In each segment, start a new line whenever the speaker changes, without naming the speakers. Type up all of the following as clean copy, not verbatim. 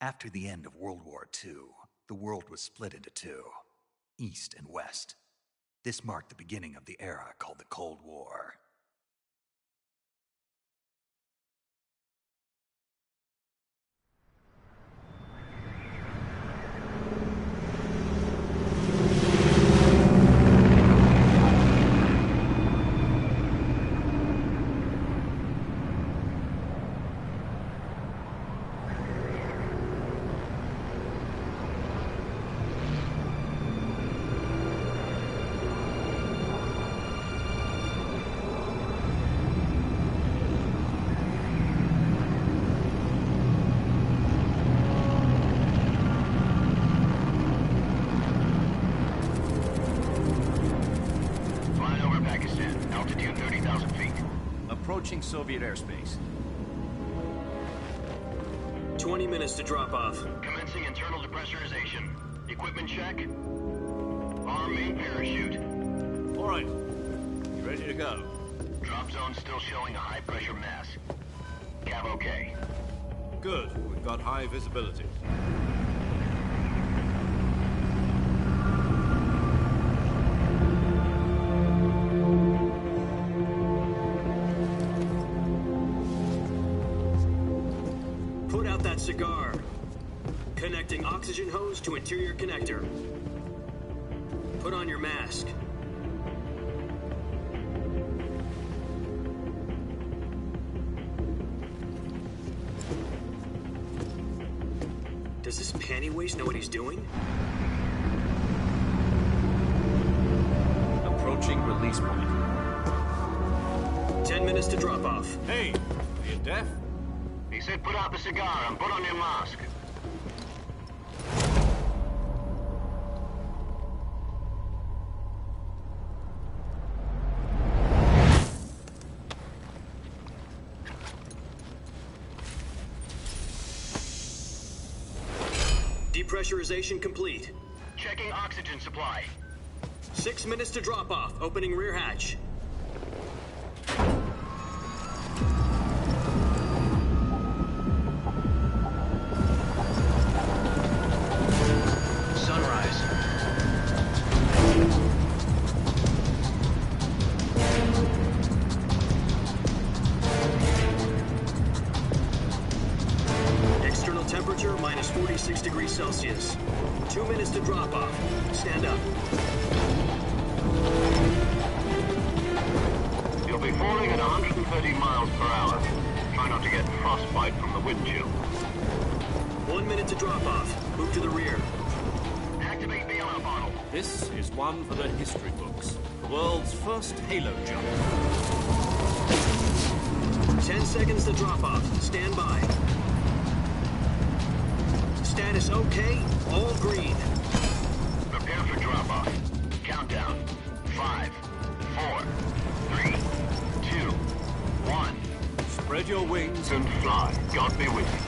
After the end of World War II, the world was split into two, East and West. This marked the beginning of the era called the Cold War.
Approaching Soviet airspace.
20 minutes to drop off.
Commencing internal depressurization. Equipment check. Arm main parachute.
All right. You ready to go?
Drop zone still showing a high pressure mass. Cav okay.
Good. We've got high visibility.
Cigar. Connecting oxygen hose to interior connector. Put on your mask. Does this panty waste know what he's doing?
Approaching release point.
10 minutes to drop off.
Hey, are you deaf?
He said put out the cigar and put on your mask.
Depressurization complete.
Checking oxygen supply.
6 minutes to drop off. Opening rear hatch. Temperature minus 46 degrees Celsius. 2 minutes to drop off. Stand up.
You'll be falling at 130 miles per hour. Try not to get frostbite from the wind chill.
1 minute to drop off. Move to the rear.
Activate bailout bottle.
This is one for the history books. The world's first halo jump.
10 seconds to drop off. Stand by. Status okay, all green.
Prepare for drop-off. Countdown. 5, 4, 3, 2, 1.
Spread your wings
And fly. God be with you.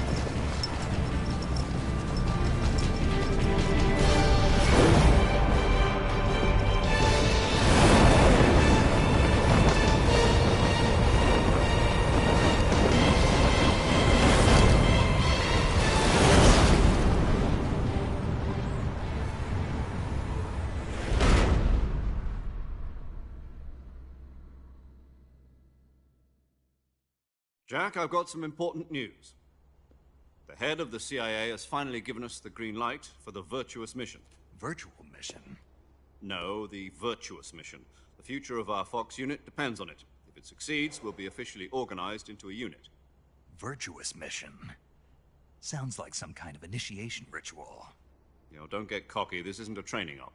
Jack, I've got some important news. The head of the CIA has finally given us the green light for the Virtuous mission.
Virtual mission?
No, the Virtuous mission. The future of our Fox unit depends on it. If it succeeds, we'll be officially organized into a unit.
Virtuous mission? Sounds like some kind of initiation ritual.
You know, don't get cocky. This isn't a training op.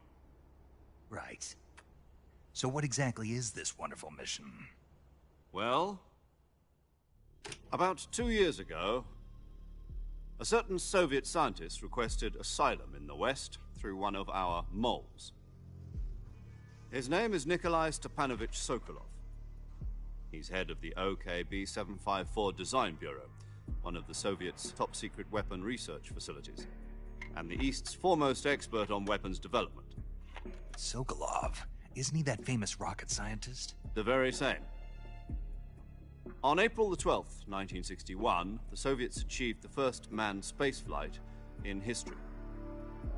Right. So what exactly is this wonderful mission?
Well, about 2 years ago, a certain Soviet scientist requested asylum in the West through one of our moles. His name is Nikolai Stepanovich Sokolov. He's head of the OKB-754 Design Bureau, one of the Soviets' top-secret weapon research facilities, and the East's foremost expert on weapons development.
Sokolov? Isn't he that famous rocket scientist?
The very same. On April the 12th, 1961, the Soviets achieved the first manned spaceflight in history.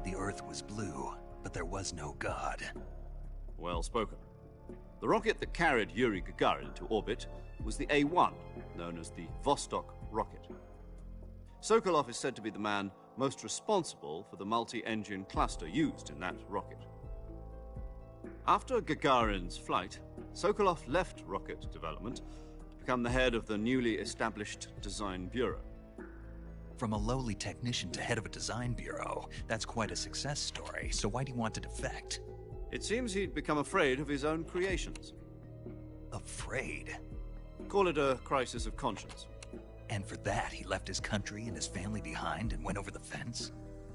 The Earth was blue, but there was no God.
Well spoken. The rocket that carried Yuri Gagarin to orbit was the A-1, known as the Vostok rocket. Sokolov is said to be the man most responsible for the multi-engine cluster used in that rocket. After Gagarin's flight, Sokolov left rocket development to become the head of the newly established Design Bureau.
From a lowly technician to head of a design bureau, that's quite a success story, so why do you want to defect?
It seems he'd become afraid of his own creations.
Afraid?
Call it a crisis of conscience.
And for that, he left his country and his family behind and went over the fence?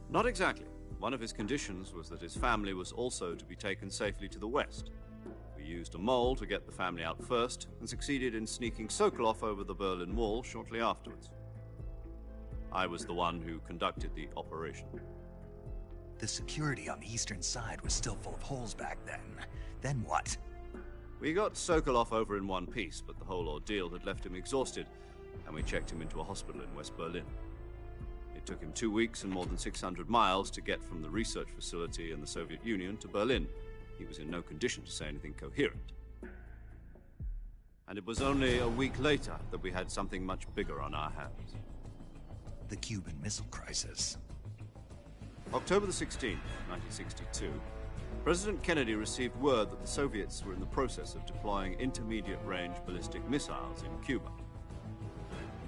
Not exactly. One of his conditions was that his family was also to be taken safely to the west. We used a mole to get the family out first and succeeded in sneaking Sokolov over the Berlin Wall shortly afterwards. I was the one who conducted the operation.
The security on the eastern side was still full of holes back then. Then what?
We got Sokolov over in one piece, but the whole ordeal had left him exhausted, and we checked him into a hospital in West Berlin. It took him 2 weeks and more than 600 miles to get from the research facility in the Soviet Union to Berlin. He was in no condition to say anything coherent. And it was only a week later that we had something much bigger on our hands.
The Cuban Missile Crisis.
October the 16th, 1962, President Kennedy received word that the Soviets were in the process of deploying intermediate-range ballistic missiles in Cuba.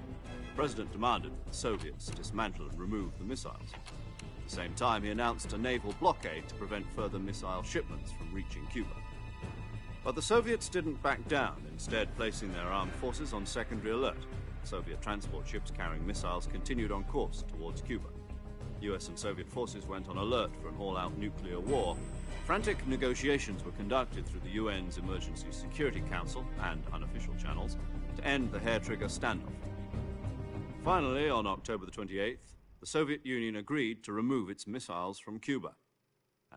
The President demanded that the Soviets dismantle and remove the missiles. At the same time, he announced a naval blockade to prevent further missile shipments from reaching Cuba. But the Soviets didn't back down, instead placing their armed forces on secondary alert. Soviet transport ships carrying missiles continued on course towards Cuba. US and Soviet forces went on alert for an all-out nuclear war. Frantic negotiations were conducted through the UN's Emergency Security Council and unofficial channels to end the hair-trigger standoff. Finally, on October the 28th, the Soviet Union agreed to remove its missiles from Cuba,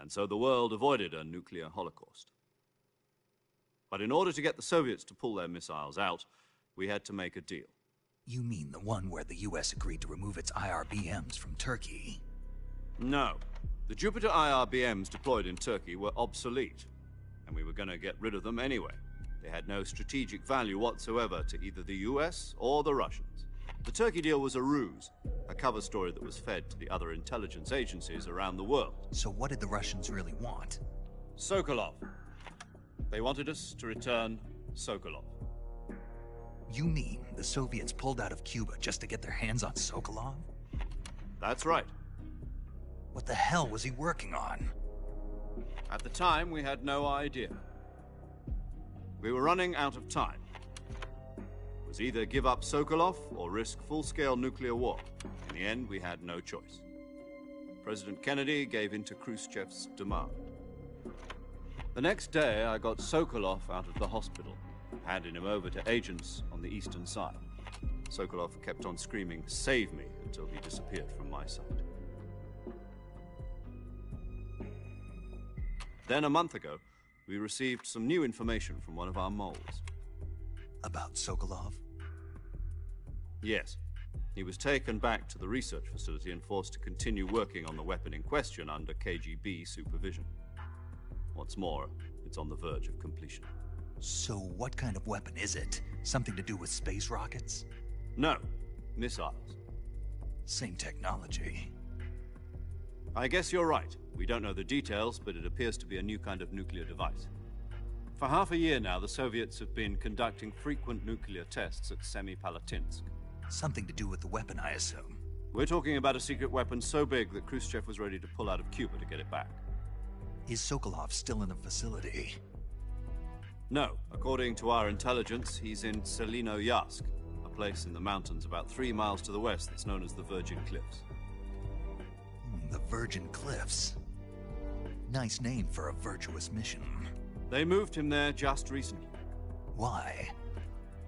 and so the world avoided a nuclear holocaust. But in order to get the Soviets to pull their missiles out, we had to make a deal.
You mean the one where the US agreed to remove its IRBMs from Turkey?
No. The Jupiter IRBMs deployed in Turkey were obsolete, and we were going to get rid of them anyway. They had no strategic value whatsoever to either the US or the Russians. The Turkey deal was a ruse, a cover story that was fed to the other intelligence agencies around the world.
So what did the Russians really want?
Sokolov. They wanted us to return Sokolov.
You mean the Soviets pulled out of Cuba just to get their hands on Sokolov?
That's right.
What the hell was he working on?
At the time, we had no idea. We were running out of time. It was either give up Sokolov or risk full-scale nuclear war. In the end, we had no choice. President Kennedy gave in to Khrushchev's demand. The next day, I got Sokolov out of the hospital, handing him over to agents on the eastern side. Sokolov kept on screaming, "Save me," until he disappeared from my sight. Then, a month ago, we received some new information from one of our moles.
About Sokolov?
Yes. He was taken back to the research facility and forced to continue working on the weapon in question under KGB supervision. What's more, it's on the verge of completion.
So what kind of weapon is it? Something to do with space rockets?
No, missiles.
Same technology.
I guess you're right. We don't know the details, but it appears to be a new kind of nuclear device. For half a year now, the Soviets have been conducting frequent nuclear tests at Semipalatinsk.
Something to do with the weapon, I assume.
We're talking about a secret weapon so big that Khrushchev was ready to pull out of Cuba to get it back.
Is Sokolov still in the facility?
No. According to our intelligence, he's in Selinoyarsk, a place in the mountains about 3 miles to the west that's known as the Virgin Cliffs.
The Virgin Cliffs. Nice name for a virtuous mission.
They moved him there just recently.
Why?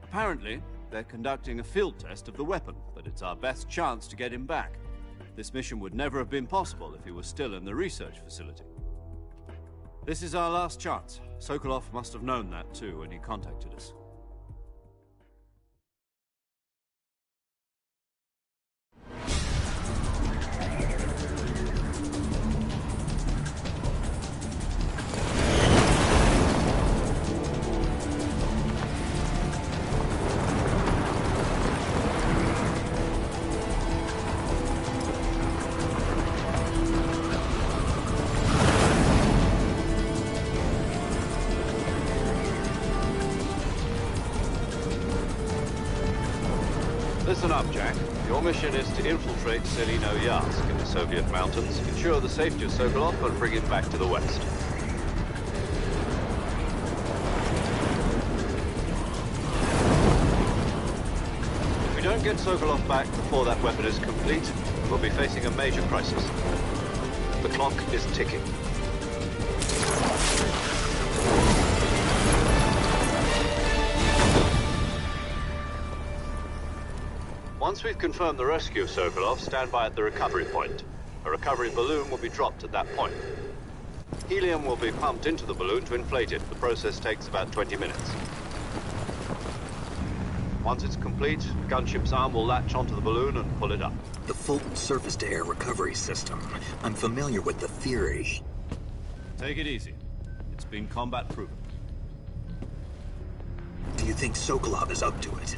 Apparently, they're conducting a field test of the weapon, but it's our best chance to get him back. This mission would never have been possible if he was still in the research facility. This is our last chance. Sokolov must have known that too when he contacted us. listen up, Jack. Your mission is to infiltrate Selino Yask in the Soviet mountains, ensure the safety of Sokolov, and bring him back to the West. If we don't get Sokolov back before that weapon is complete, we'll be facing a major crisis. The clock is ticking. Once we've confirmed the rescue of Sokolov, stand by at the recovery point. A recovery balloon will be dropped at that point. Helium will be pumped into the balloon to inflate it. The process takes about 20 minutes. Once it's complete, the gunship's arm will latch onto the balloon and pull it up.
The Fulton surface-to-air recovery system. I'm familiar with the theory.
Take it easy. It's been combat-proven.
Do you think Sokolov is up to it?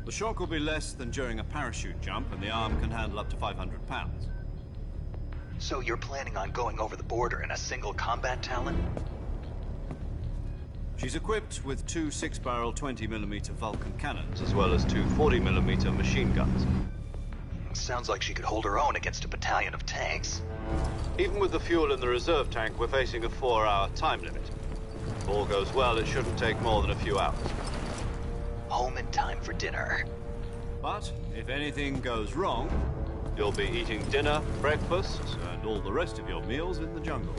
The shock will be less than during a parachute jump, and the arm can handle up to 500 pounds.
So you're planning on going over the border in a single combat Talon?
She's equipped with two 6-barrel 20mm Vulcan cannons, as well as two 40mm machine guns.
Sounds like she could hold her own against a battalion of tanks.
Even with the fuel in the reserve tank, we're facing a 4-hour time limit. If all goes well, it shouldn't take more than a few hours.
Home in time for dinner.
But if anything goes wrong, you'll be eating dinner, breakfast, and all the rest of your meals in the jungle.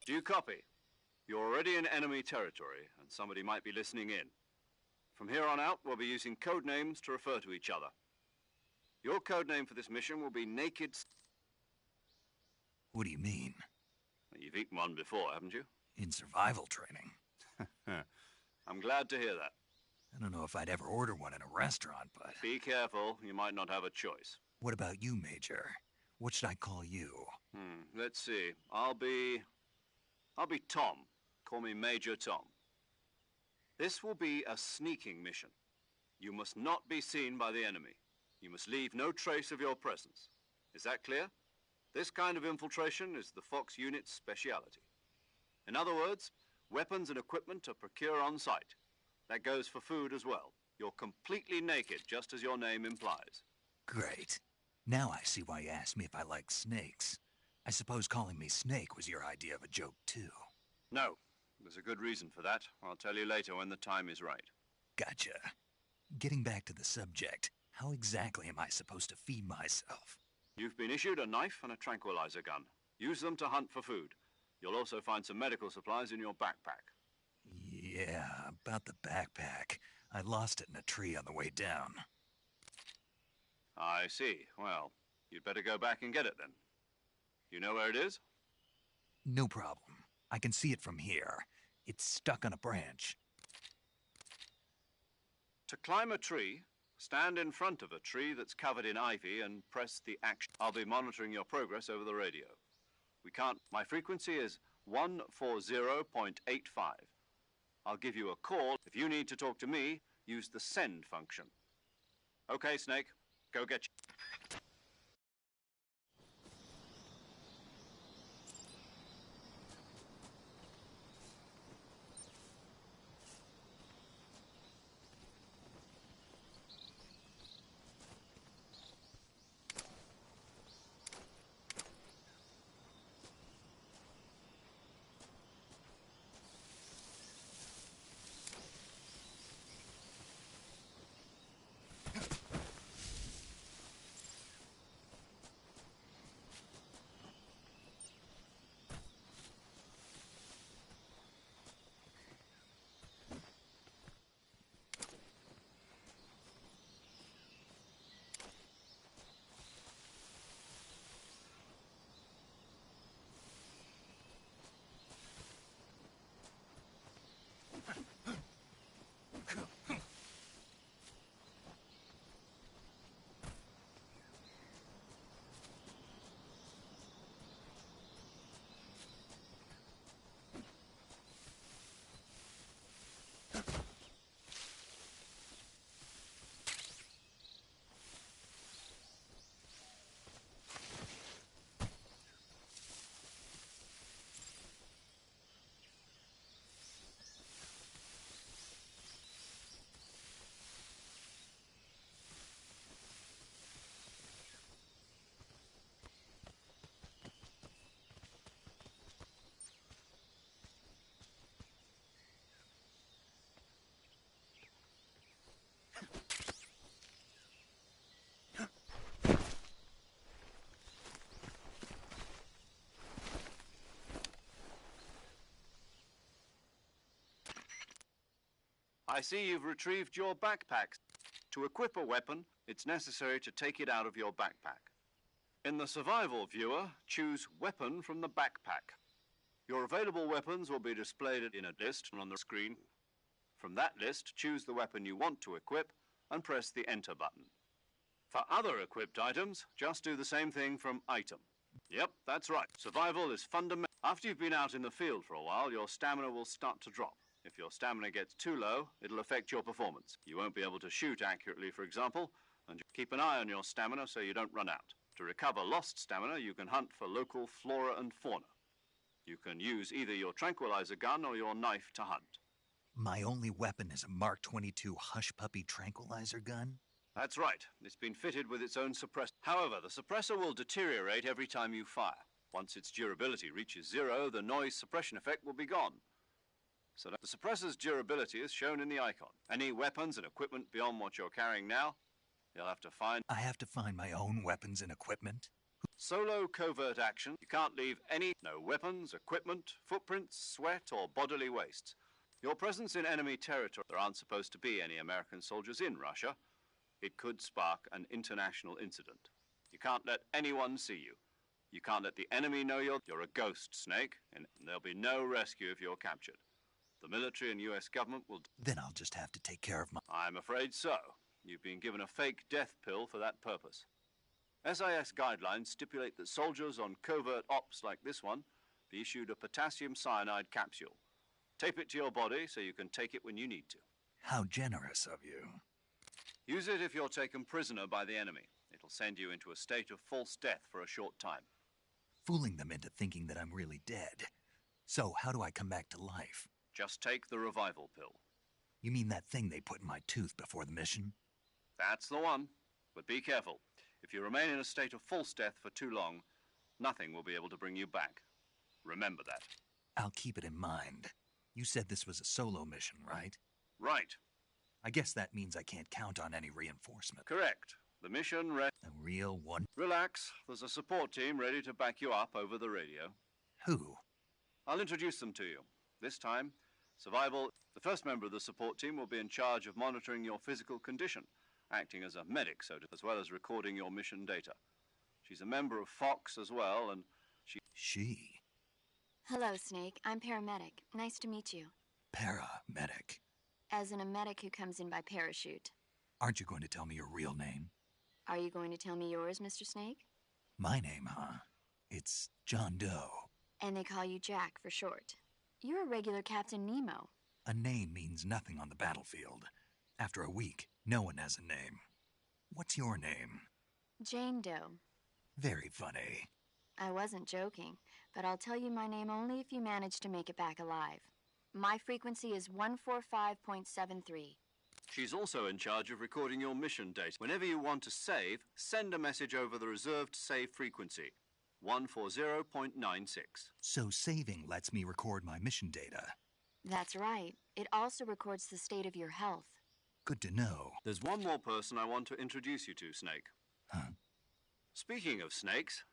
Do you copy? You're already in enemy territory, and somebody might be listening in. From here on out, we'll be using code names to refer to each other. Your code name for this mission will be Naked...
What do you mean?
You've eaten one before, haven't you?
In survival training?
I'm glad to hear that.
I don't know if I'd ever order one in a restaurant, but...
Be careful, you might not have a choice.
What about you, Major? What should I call you?
Let's see. I'll be Tom. Call me Major Tom. This will be a sneaking mission. You must not be seen by the enemy. You must leave no trace of your presence. Is that clear? This kind of infiltration is the Fox unit's speciality. In other words, weapons and equipment are procured on site. That goes for food as well. You're completely naked, just as your name implies.
Great. Now I see why you asked me if I like snakes. I suppose calling me Snake was your idea of a joke, too.
No. There's a good reason for that. I'll tell you later when the time is right.
Gotcha. Getting back to the subject, how exactly am I supposed to feed myself?
You've been issued a knife and a tranquilizer gun. Use them to hunt for food. You'll also find some medical supplies in your backpack.
Yeah, about the backpack. I lost it in a tree on the way down.
I see. Well, you'd better go back and get it then. You know where it is?
No problem. I can see it from here. It's stuck on a branch.
To climb a tree, Stand in front of a tree that's covered in ivy and press the action. I'll be monitoring your progress over the radio. We can't. My frequency is 140.85. I'll give you a call. If you need to talk to me, use the send function. Okay, Snake, go get you. I see you've retrieved your backpack. To equip a weapon, it's necessary to take it out of your backpack. In the survival viewer, choose Weapon from the backpack. Your available weapons will be displayed in a list on the screen. From that list, choose the weapon you want to equip and press the Enter button. For other equipped items, just do the same thing from Item. Yep, that's right. Survival is fundamental. After you've been out in the field for a while, your stamina will start to drop. If your stamina gets too low, it'll affect your performance. You won't be able to shoot accurately, for example, and keep an eye on your stamina so you don't run out. To recover lost stamina, you can hunt for local flora and fauna. You can use either your tranquilizer gun or your knife to hunt.
My only weapon is a Mark 22 Hush Puppy tranquilizer gun?
That's right. It's been fitted with its own suppressor. However, the suppressor will deteriorate every time you fire. Once its durability reaches 0, the noise suppression effect will be gone. So the suppressor's durability is shown in the icon. Any weapons and equipment beyond what you're carrying now, you'll have to find.
I have to find my own weapons and equipment?
Solo covert action. You can't leave no weapons, equipment, footprints, sweat, or bodily wastes. Your presence in enemy territory. There aren't supposed to be any American soldiers in Russia. It could spark an international incident. You can't let anyone see you. You can't let the enemy know you're a ghost, Snake, and there'll be no rescue if you're captured. The military and US government will...
Then I'll just have to take care of my...
I'm afraid so. You've been given a fake death pill for that purpose. SIS guidelines stipulate that soldiers on covert ops like this one be issued a potassium cyanide capsule. Tape it to your body so you can take it when you need to.
How generous of you.
Use it if you're taken prisoner by the enemy. It'll send you into a state of false death for a short time.
Fooling them into thinking that I'm really dead. So how do I come back to life?
Just take the revival pill.
You mean that thing they put in my tooth before the mission?
That's the one. But be careful. If you remain in a state of false death for too long, nothing will be able to bring you back. Remember that.
I'll keep it in mind. You said this was a solo mission, right?
Right.
I guess that means I can't count on any reinforcement.
Correct. The mission
A real one?
Relax. There's a support team ready to back you up over the radio.
Who?
I'll introduce them to you. This time, Survival, the first member of the support team will be in charge of monitoring your physical condition, acting as a medic, as well as recording your mission data. She's a member of Fox as well, and
She?
Hello, Snake. I'm paramedic. Nice to meet you.
Paramedic.
As in a medic who comes in by parachute.
Aren't you going to tell me your real name?
Are you going to tell me yours, Mr. Snake?
My name, huh? It's John Doe.
And they call you Jack for short. You're a regular Captain Nemo.
A name means nothing on the battlefield. After a week, no one has a name. What's your name?
Jane Doe.
Very funny.
I wasn't joking, but I'll tell you my name only if you manage to make it back alive. My frequency is 145.73.
She's also in charge of recording your mission data. Whenever you want to save, send a message over the reserved save frequency, 140.96.
So saving lets me record my mission data.
That's right. It also records the state of your health.
Good to know.
There's one more person I want to introduce you to, Snake.
Huh?
Speaking of snakes,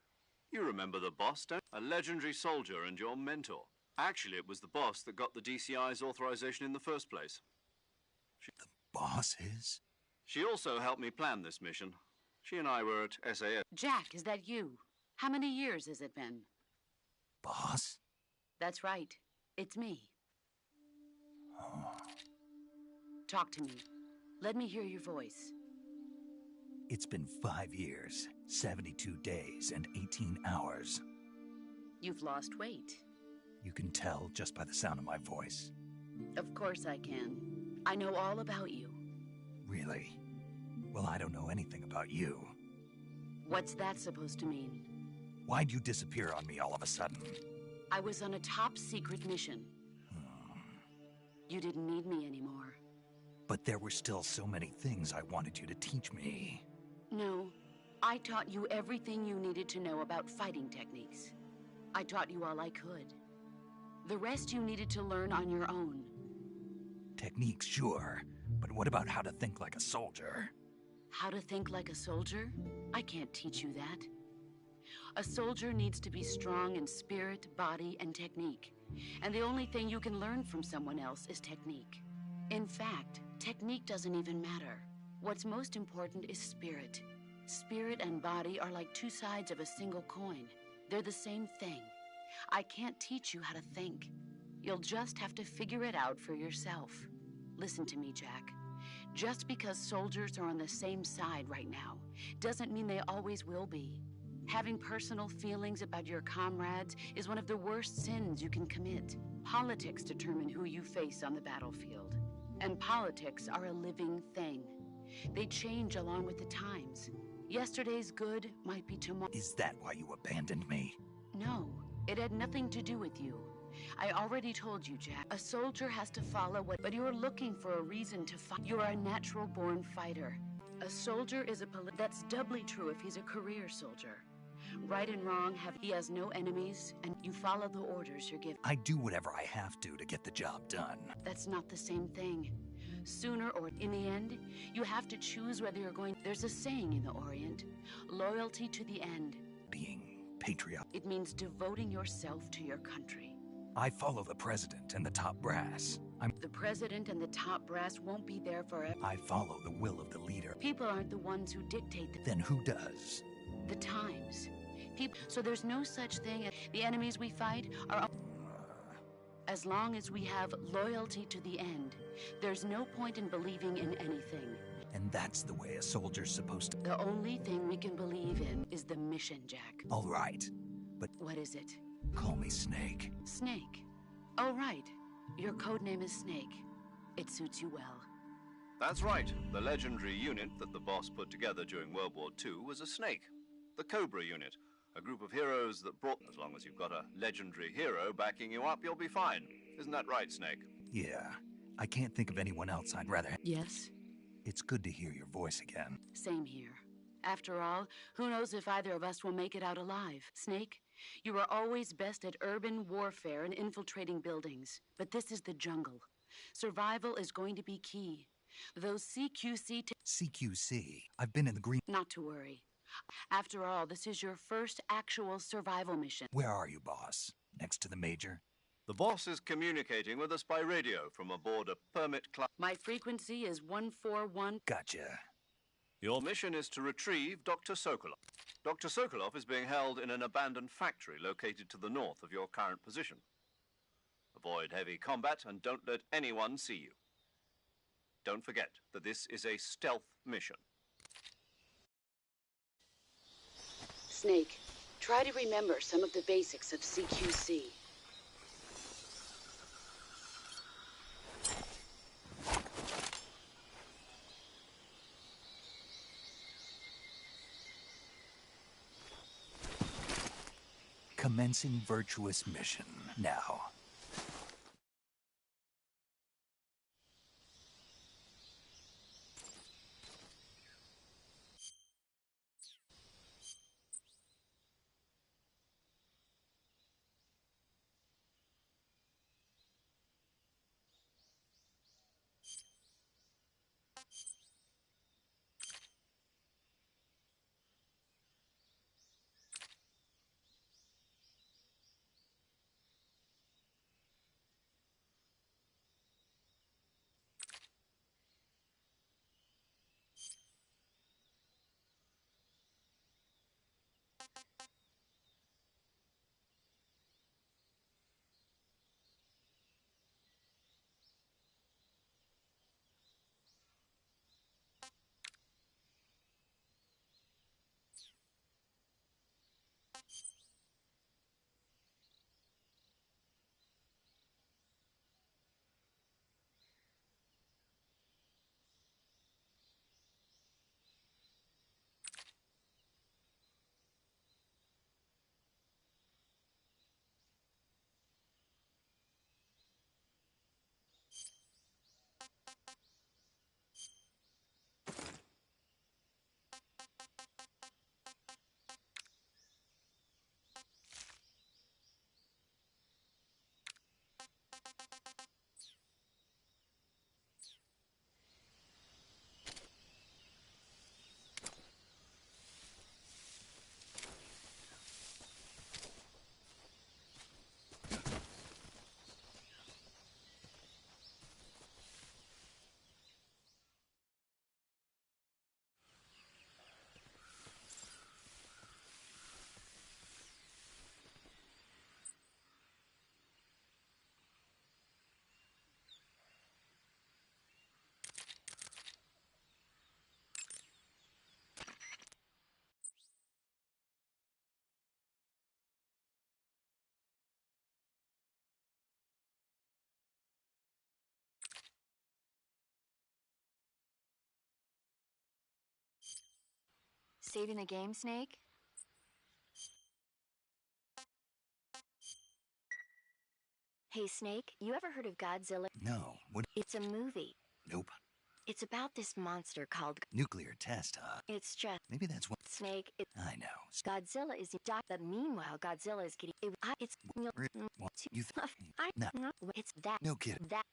you remember the boss, don't you? A legendary soldier and your mentor. Actually, it was the boss that got the DCI's authorization in the first place.
The boss is?
She also helped me plan this mission. She and I were at SAS.
Jack, is that you? How many years has it been?
Boss?
That's right. It's me. Talk to me. Let me hear your voice.
It's been 5 years, 72 days, and 18 hours.
You've lost weight.
You can tell just by the sound of my voice.
Of course I can. I know all about you.
Really? Well, I don't know anything about you.
What's that supposed to mean?
Why'd you disappear on me all of a sudden?
I was on a top-secret mission. You didn't need me anymore.
But there were still so many things I wanted you to teach me.
No, I taught you everything you needed to know about fighting techniques. I taught you all I could. The rest you needed to learn on your own.
Techniques, sure. But what about how to think like a soldier?
How to think like a soldier? I can't teach you that. A soldier needs to be strong in spirit, body, and technique. And the only thing you can learn from someone else is technique. In fact, technique doesn't even matter. What's most important is spirit. Spirit and body are like two sides of a single coin. They're the same thing. I can't teach you how to think. You'll just have to figure it out for yourself. Listen to me, Jack. Just because soldiers are on the same side right now doesn't mean they always will be. Having personal feelings about your comrades is one of the worst sins you can commit. Politics determine who you face on the battlefield. And politics are a living thing. They change along with the times. Yesterday's good might be tomorrow.
Is that why you abandoned me?
No, it had nothing to do with you. I already told you, Jack. A soldier has to follow what... But you're looking for a reason to fight. You're a natural-born fighter. A soldier is a That's doubly true if he's a career soldier. Right and wrong he has no enemies, and you follow the orders you're given.
I do whatever I have to get the job done.
That's not the same thing. Sooner or in the end, you have to choose whether you're going... There's a saying in the Orient, loyalty to the end.
Being patriotic.
It means devoting yourself to your country.
I follow the president and the top brass.
The president and the top brass won't be there forever.
I follow the will of the leader.
People aren't the ones who dictate the...
Then who does?
The times. So there's no such thing as the enemies we fight are... As long as we have loyalty to the end, there's no point in believing in anything.
And that's the way a soldier's supposed to...
The only thing we can believe in is the mission, Jack.
All right, but...
What is it?
Call me Snake.
Snake? Oh, right. Your code name is Snake. It suits you well.
That's right. The legendary unit that the boss put together during World War II was a snake. The Cobra unit. A group of heroes that brought... As long as you've got a legendary hero backing you up, you'll be fine. Isn't that right, Snake?
Yeah. I can't think of anyone else I'd rather...
Yes?
It's good to hear your voice again.
Same here. After all, who knows if either of us will make it out alive? Snake, you are always best at urban warfare and infiltrating buildings. But this is the jungle. Survival is going to be key. Those CQC...
CQC? I've been in the green...
Not to worry. After all, this is your first actual survival mission.
Where are you, boss? Next to the major?
The boss is communicating with us by radio from aboard a permit class.
My frequency is 141...
Gotcha.
Your mission is to retrieve Dr. Sokolov. Dr. Sokolov is being held in an abandoned factory located to the north of your current position. Avoid heavy combat and don't let anyone see you. don't forget that this is a stealth mission.
Snake, try to remember some of the basics of CQC.
Commencing virtuous mission now.
Saving the game, Snake? Hey, Snake, you ever heard of Godzilla?
No, what?
It's a movie.
Nope.
It's about this monster called...
Nuclear test, huh?
It's just...
Maybe that's what...
Snake, it...
I know.
Godzilla is... But meanwhile, Godzilla is getting... It's...
What? You
No. It's that...
No kidding.
That...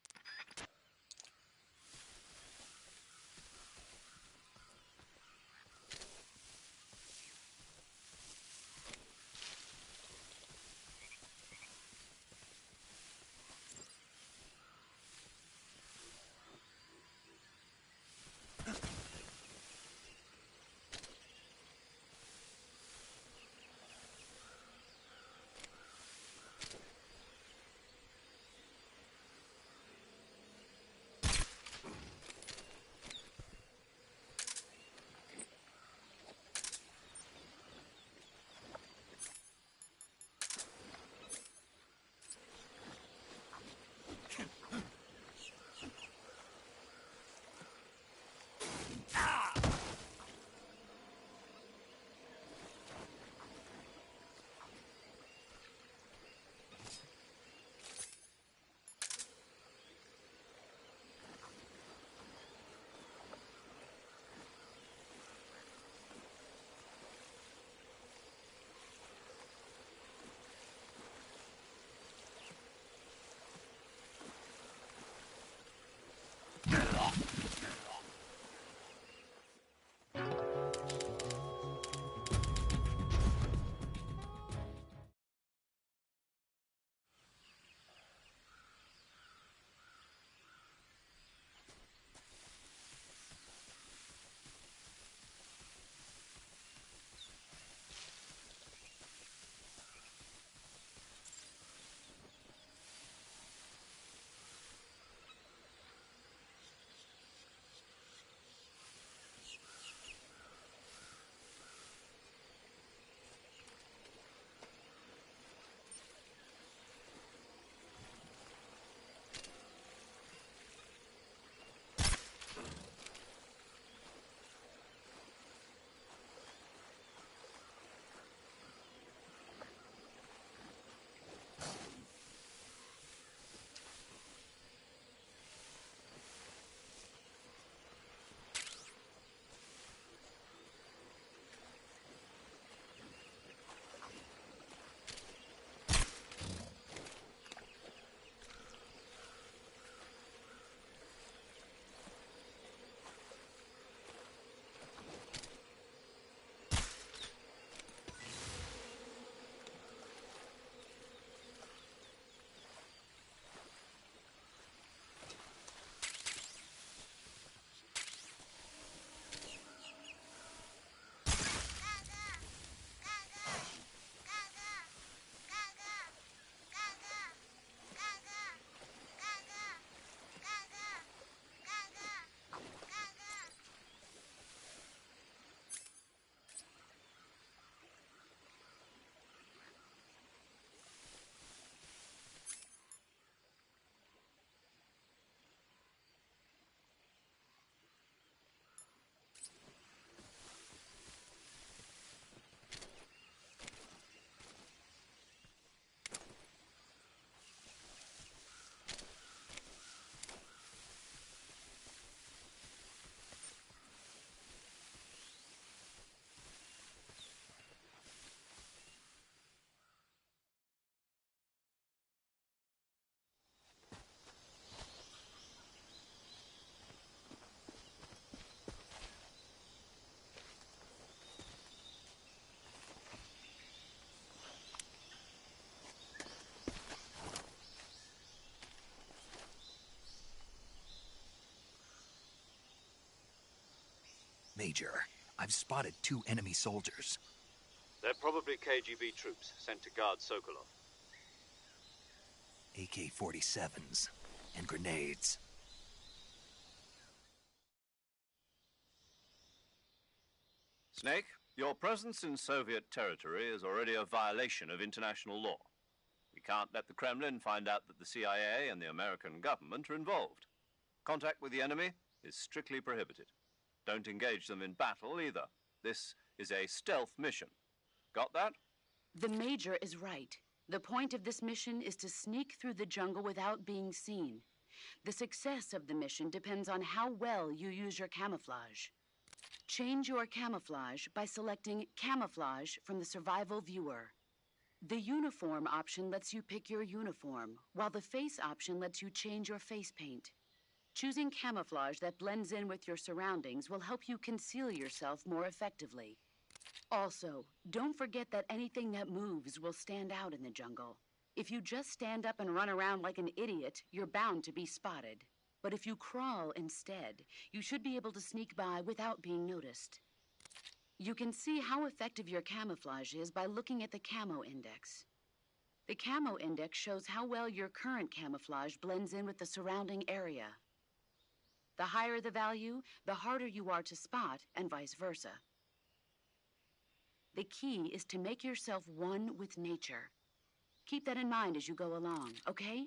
Major, I've spotted 2 enemy soldiers.
They're probably KGB troops sent to guard Sokolov.
AK-47s and grenades.
Snake, your presence in Soviet territory is already a violation of international law. We can't let the Kremlin find out that the CIA and the American government are involved. Contact with the enemy is strictly prohibited. Don't engage them in battle either. This is a stealth mission. Got that?
The Major is right. The point of this mission is to sneak through the jungle without being seen. The success of the mission depends on how well you use your camouflage. Change your camouflage by selecting Camouflage from the Survival Viewer. The Uniform option lets you pick your uniform, while the Face option lets you change your face paint. Choosing camouflage that blends in with your surroundings will help you conceal yourself more effectively. Also, don't forget that anything that moves will stand out in the jungle. If you just stand up and run around like an idiot, you're bound to be spotted. But if you crawl instead, you should be able to sneak by without being noticed. You can see how effective your camouflage is by looking at the Camo Index. The Camo Index shows how well your current camouflage blends in with the surrounding area. The higher the value, the harder you are to spot, and vice versa. The key is to make yourself one with nature. Keep that in mind as you go along, okay?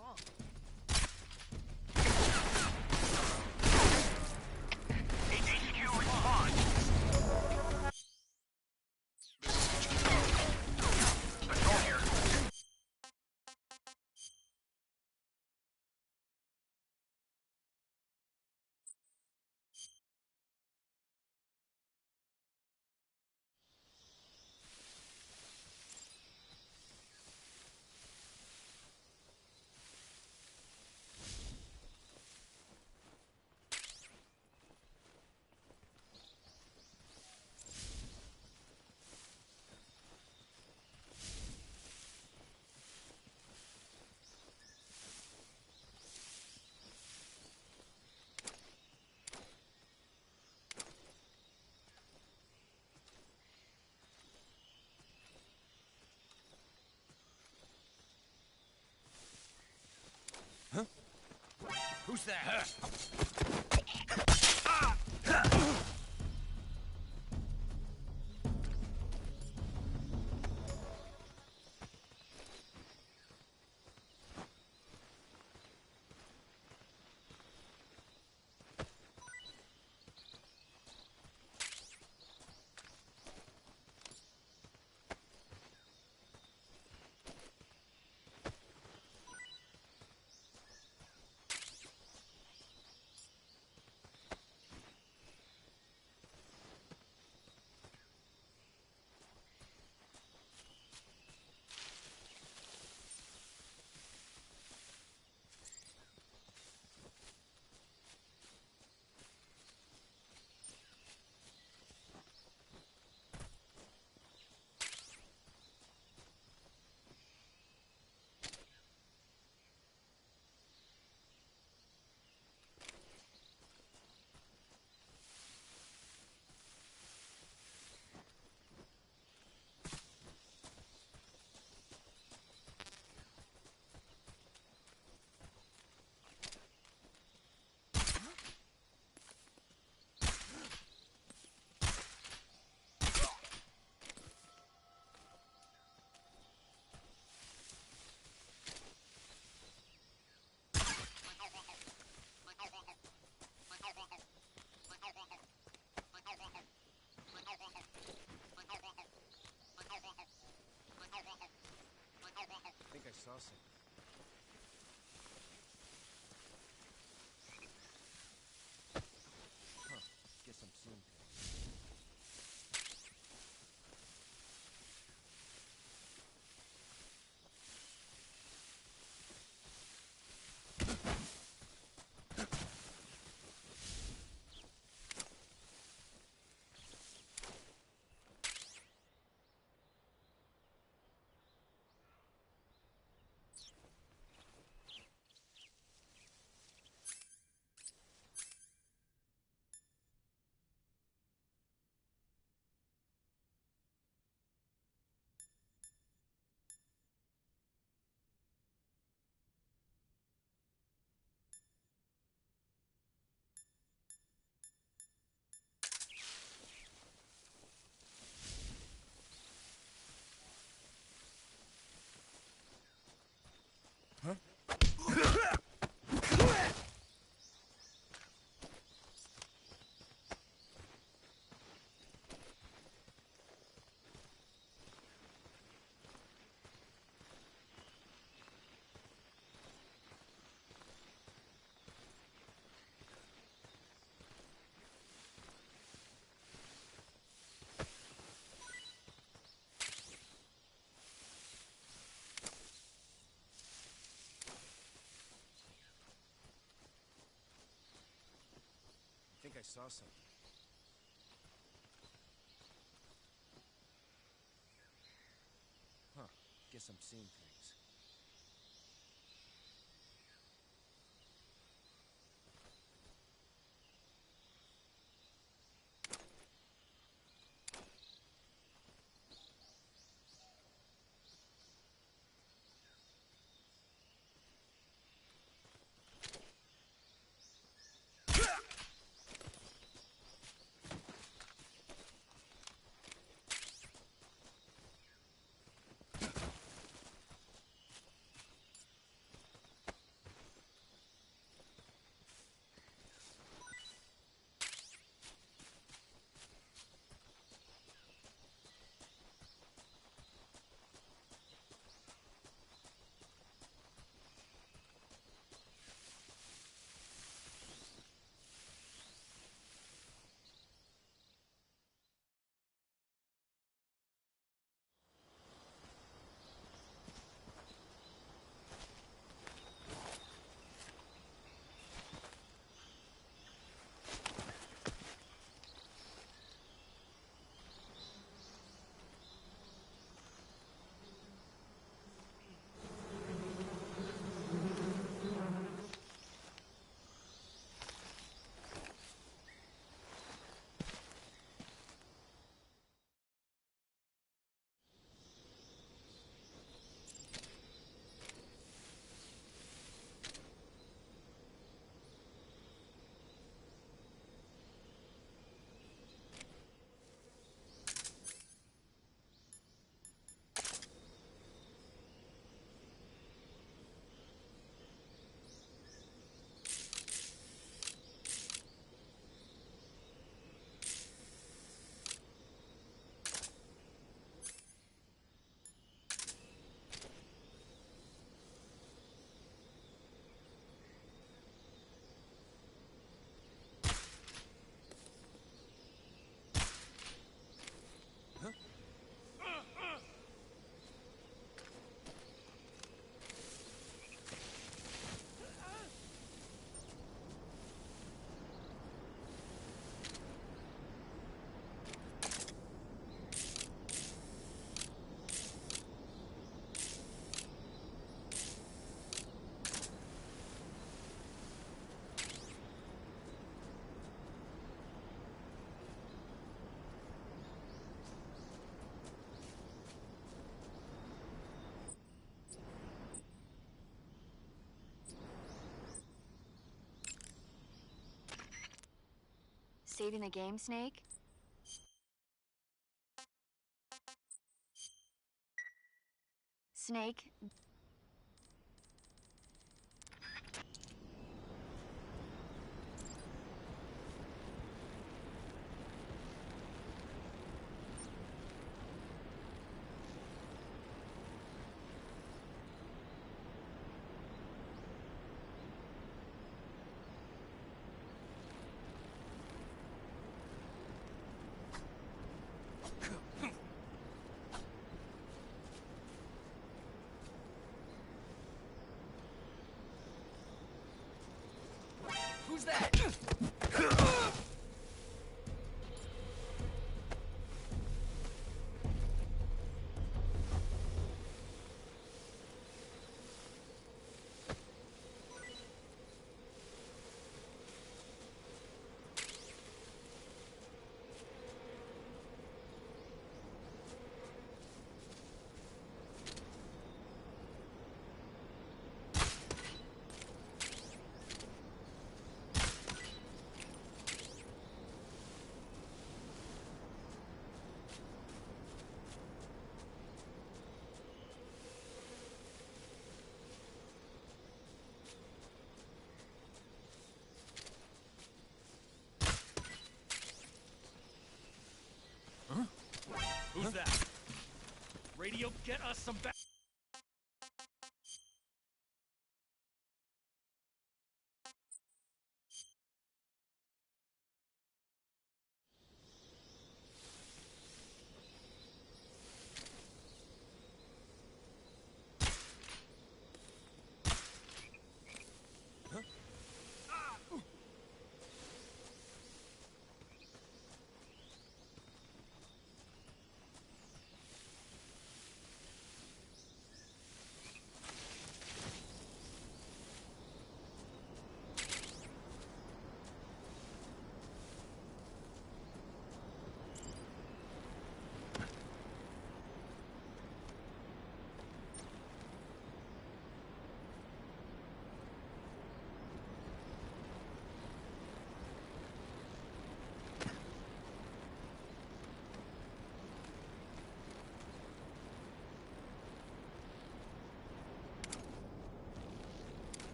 wrong?
HQ response. Control here.
Who's there? I think I saw something. Huh. Guess I'm seeing things. I think I saw something. Huh. Guess I'm seeing things.
saving the game, Snake? Snake,
Who's that? Who's that? Radio, get us some back.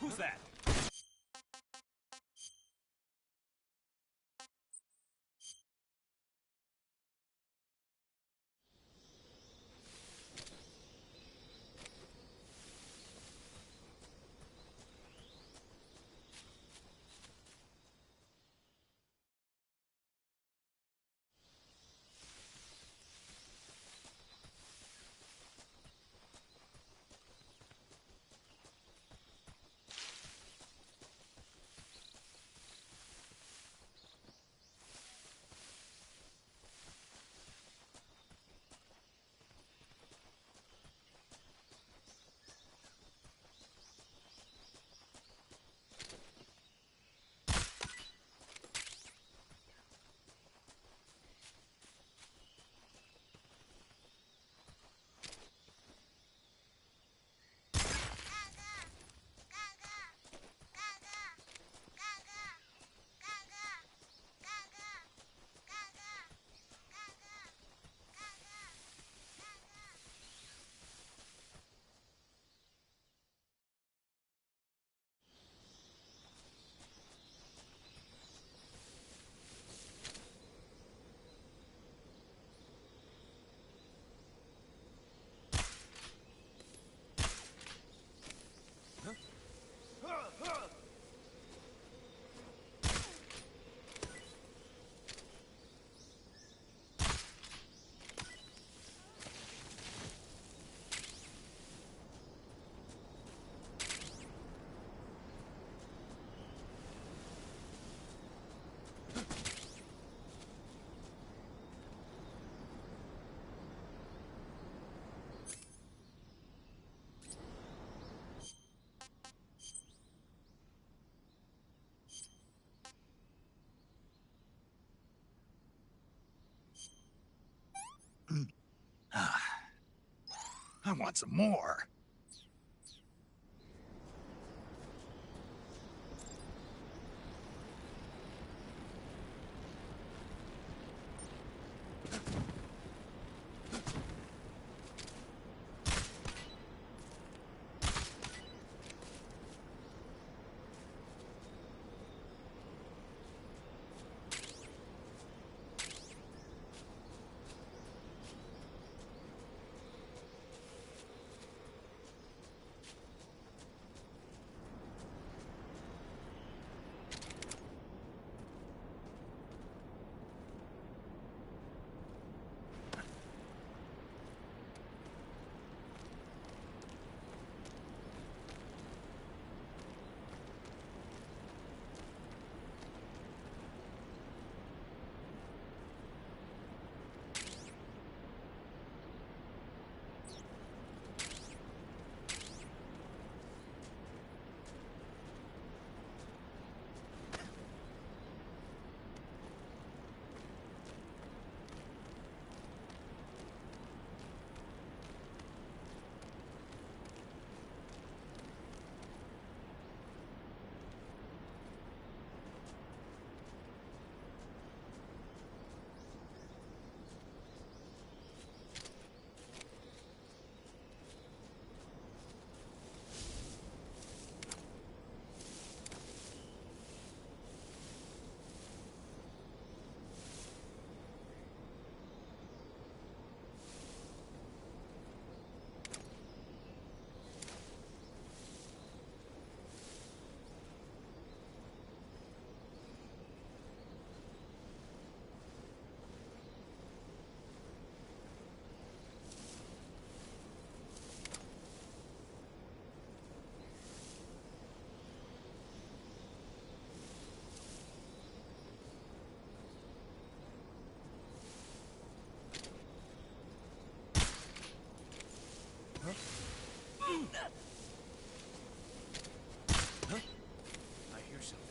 Who's that?
I want some more.
I hear something.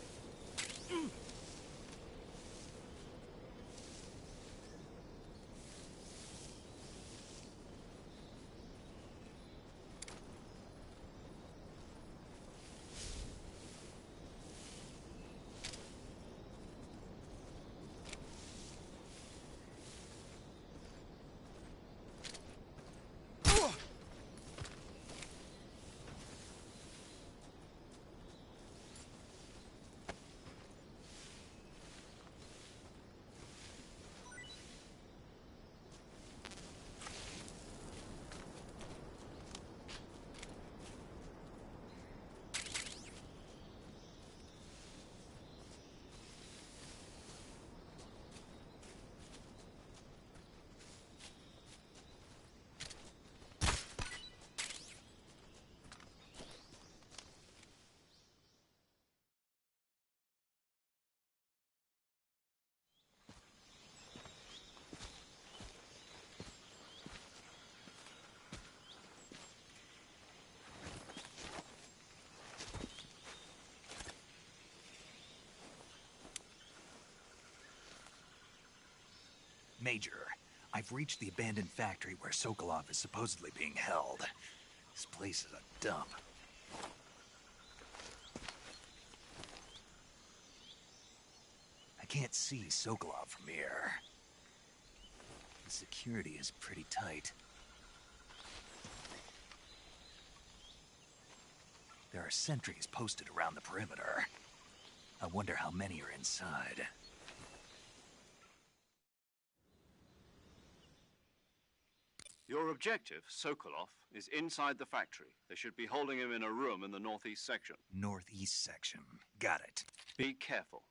Major, I've reached the abandoned factory where Sokolov is supposedly being held. This place is a dump. I can't see Sokolov from here. The security is pretty tight. There are sentries posted around the perimeter. I wonder how many are inside.
Your objective, Sokolov, is inside the factory. They should be holding him in a room in the northeast section.
Northeast section. Got it.
Be careful.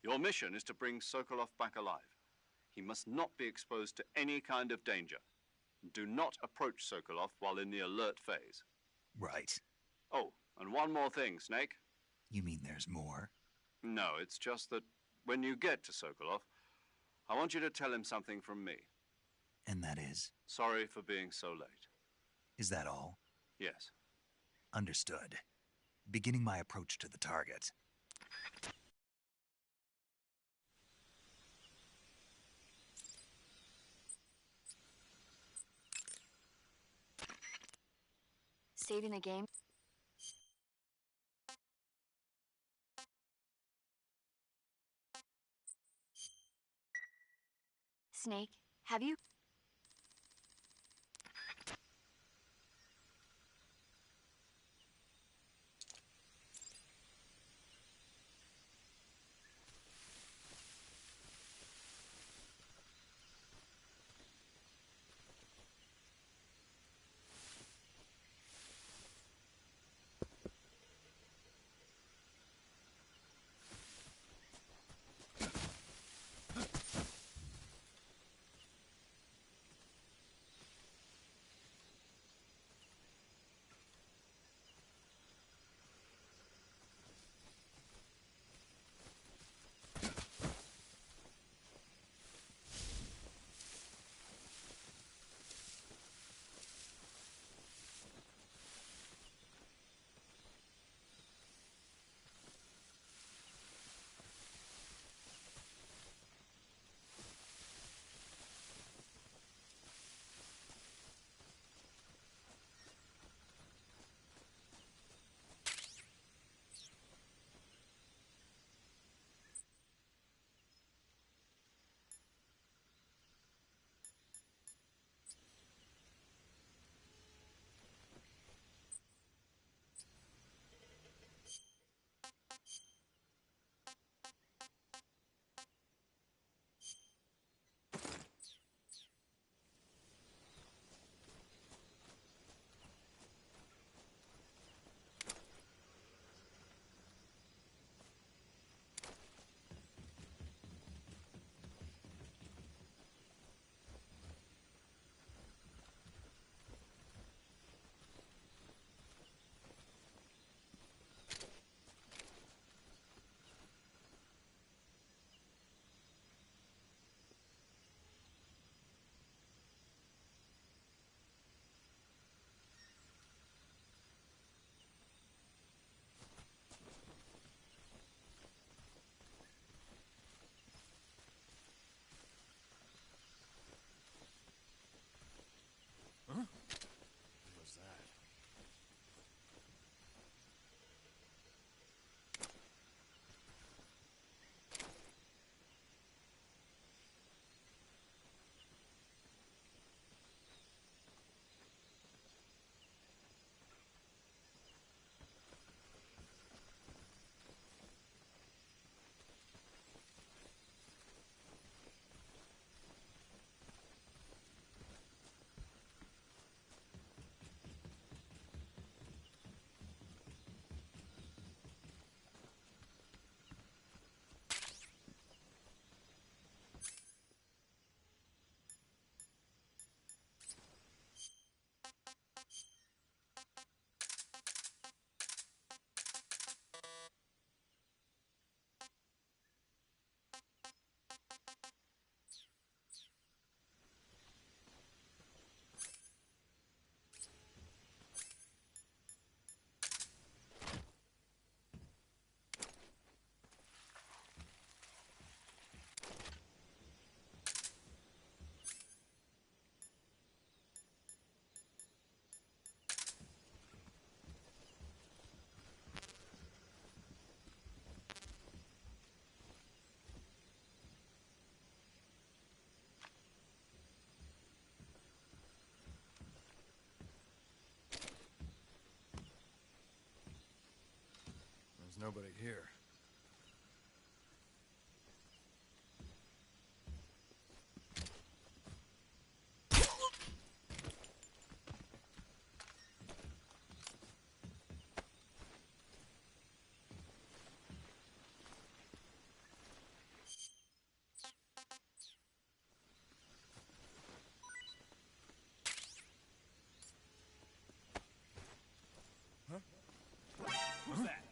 Your mission is to bring Sokolov back alive. He must not be exposed to any kind of danger. Do not approach Sokolov while in the alert phase.
Right.
Oh, and one more thing, Snake.
You mean there's more?
No, it's just that when you get to Sokolov, I want you to tell him something from me.
And that is?
Sorry for being so late.
Is that all?
Yes.
Understood. Beginning my approach to the target.
saving the game? Snake, have you...
What was that? There's nobody here.
Who's that?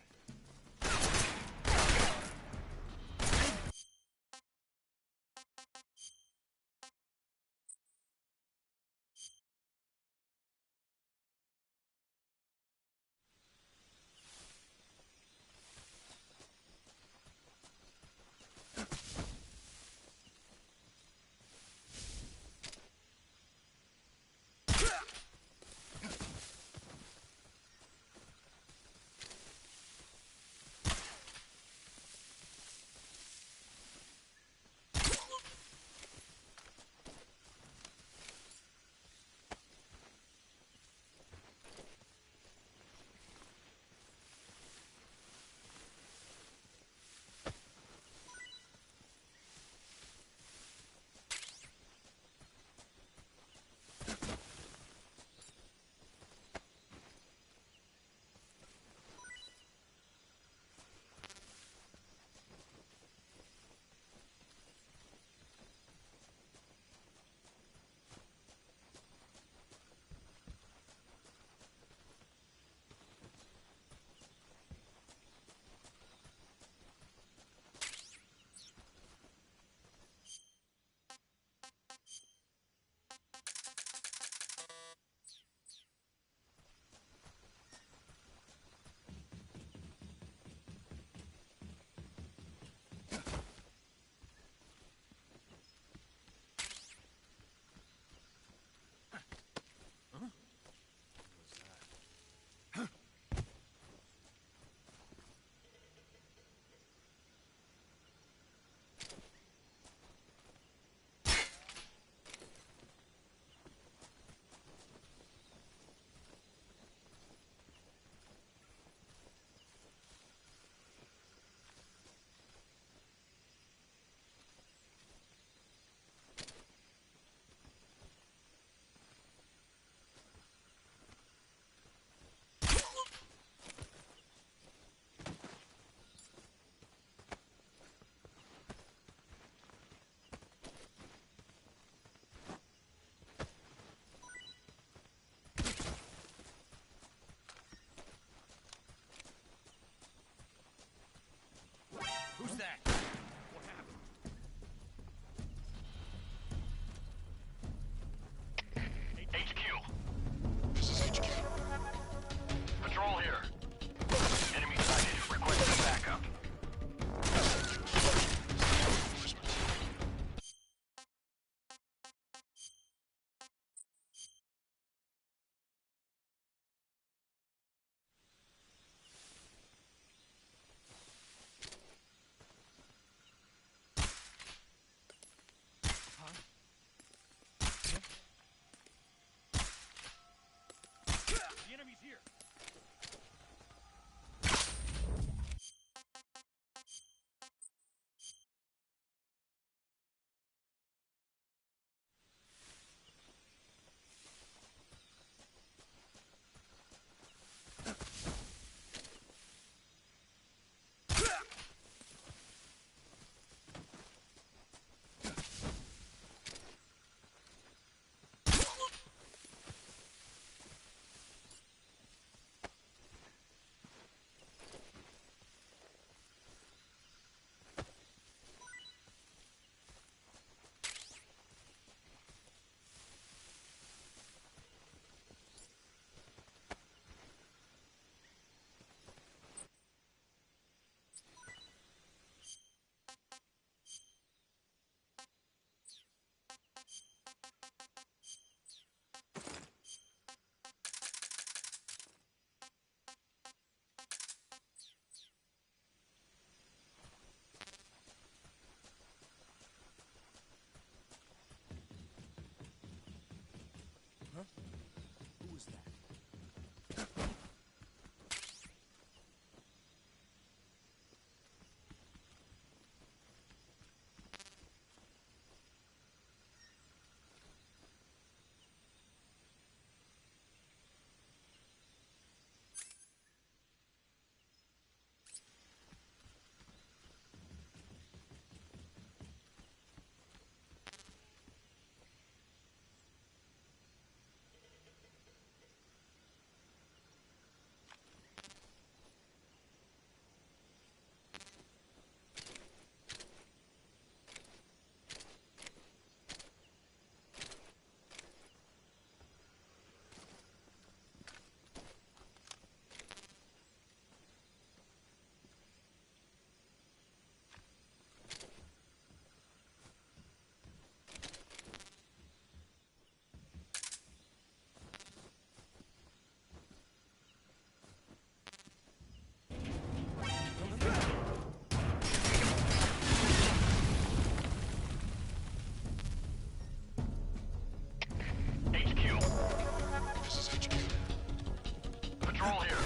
Patrol here.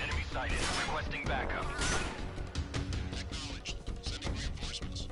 Enemy sighted. Requesting backup.
Acknowledged. Sending reinforcements.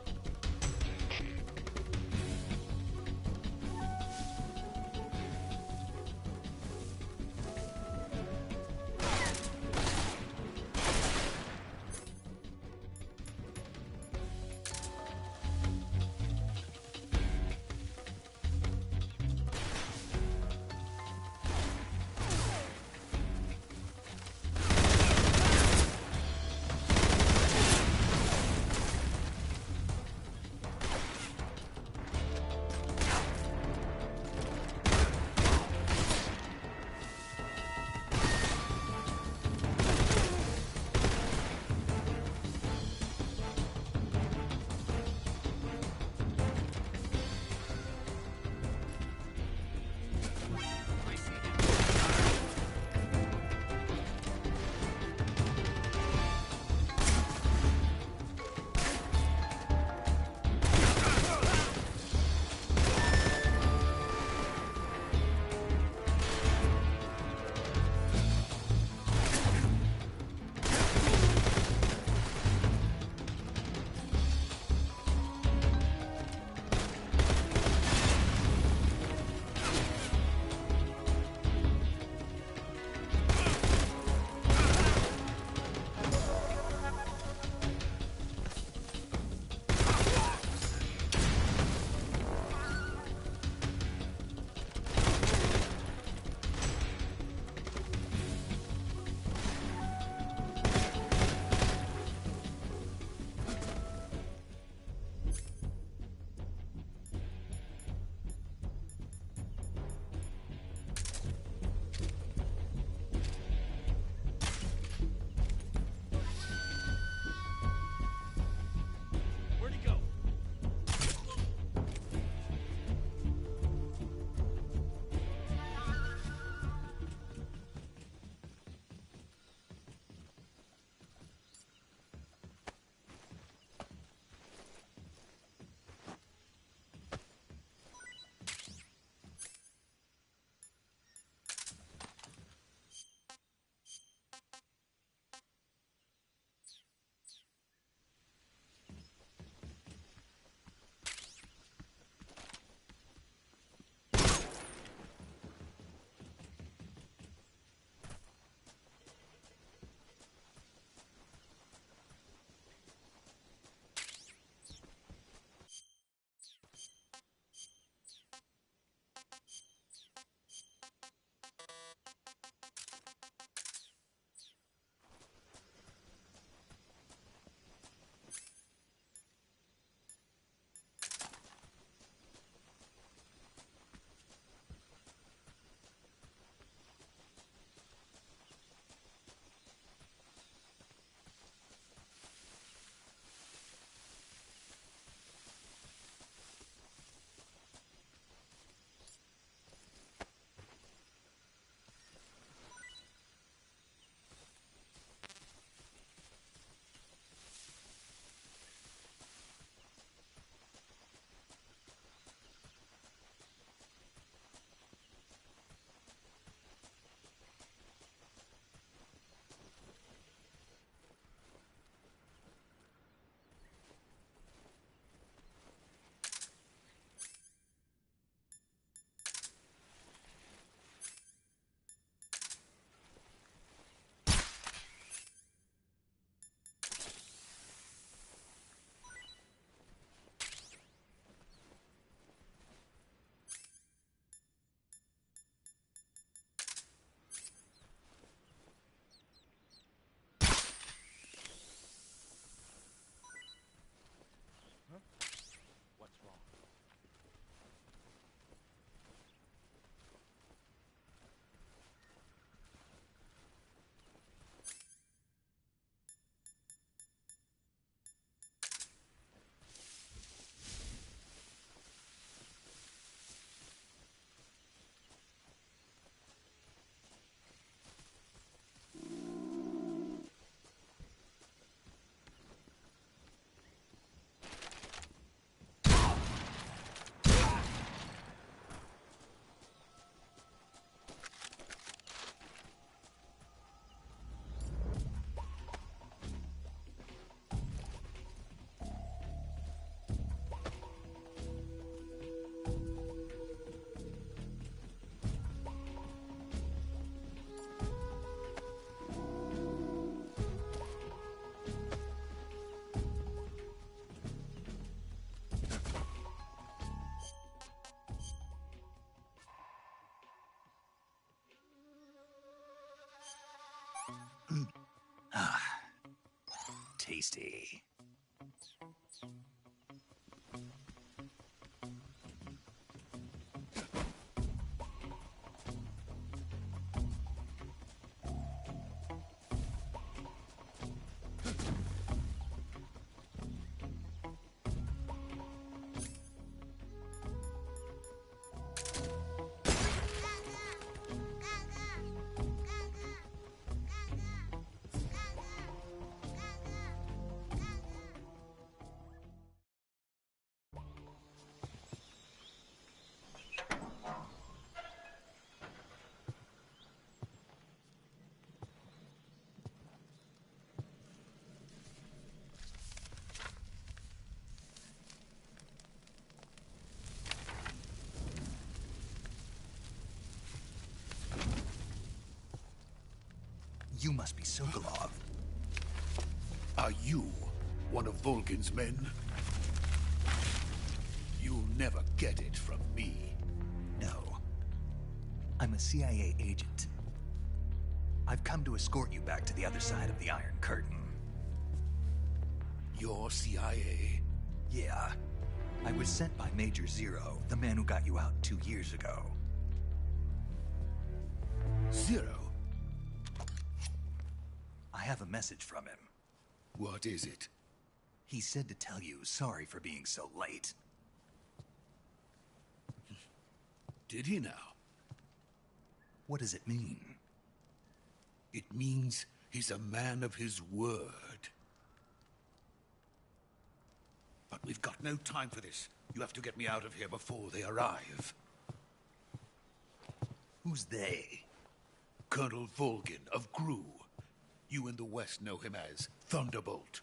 Tasty. You must be Sokolov.
Are you one of Volgin's men? You'll never get it from me.
No. I'm a CIA agent. I've come to escort you back to the other side of the Iron Curtain.
You're CIA?
Yeah. I was sent by Major Zero, the man who got you out 2 years ago.
Zero?
I have a message from him.
What is it?
He said to tell you sorry for being so late.
Did he now?
What does it mean?
It means he's a man of his word. But we've got no time for this. You have to get me out of here before they arrive.
Who's they?
Colonel Volgin of GRU. You in the West know him as Thunderbolt.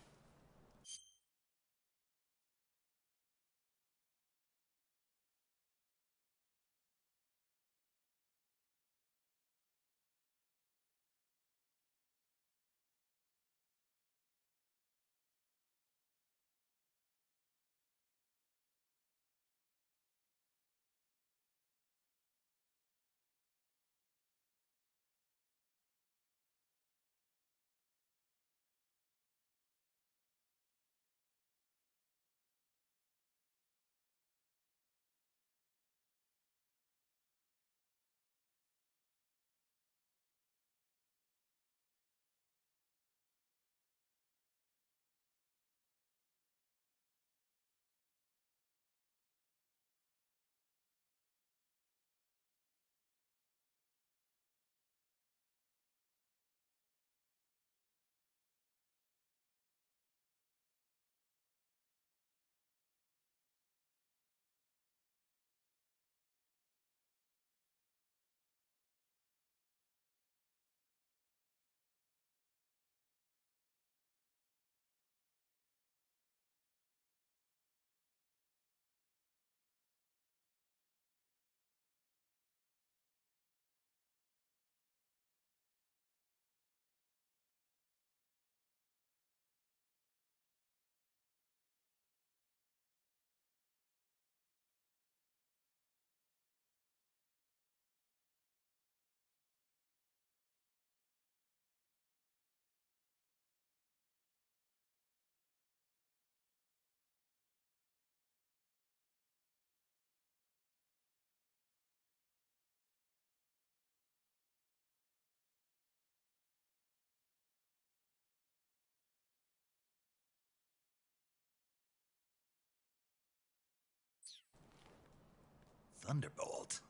Thunderbolt?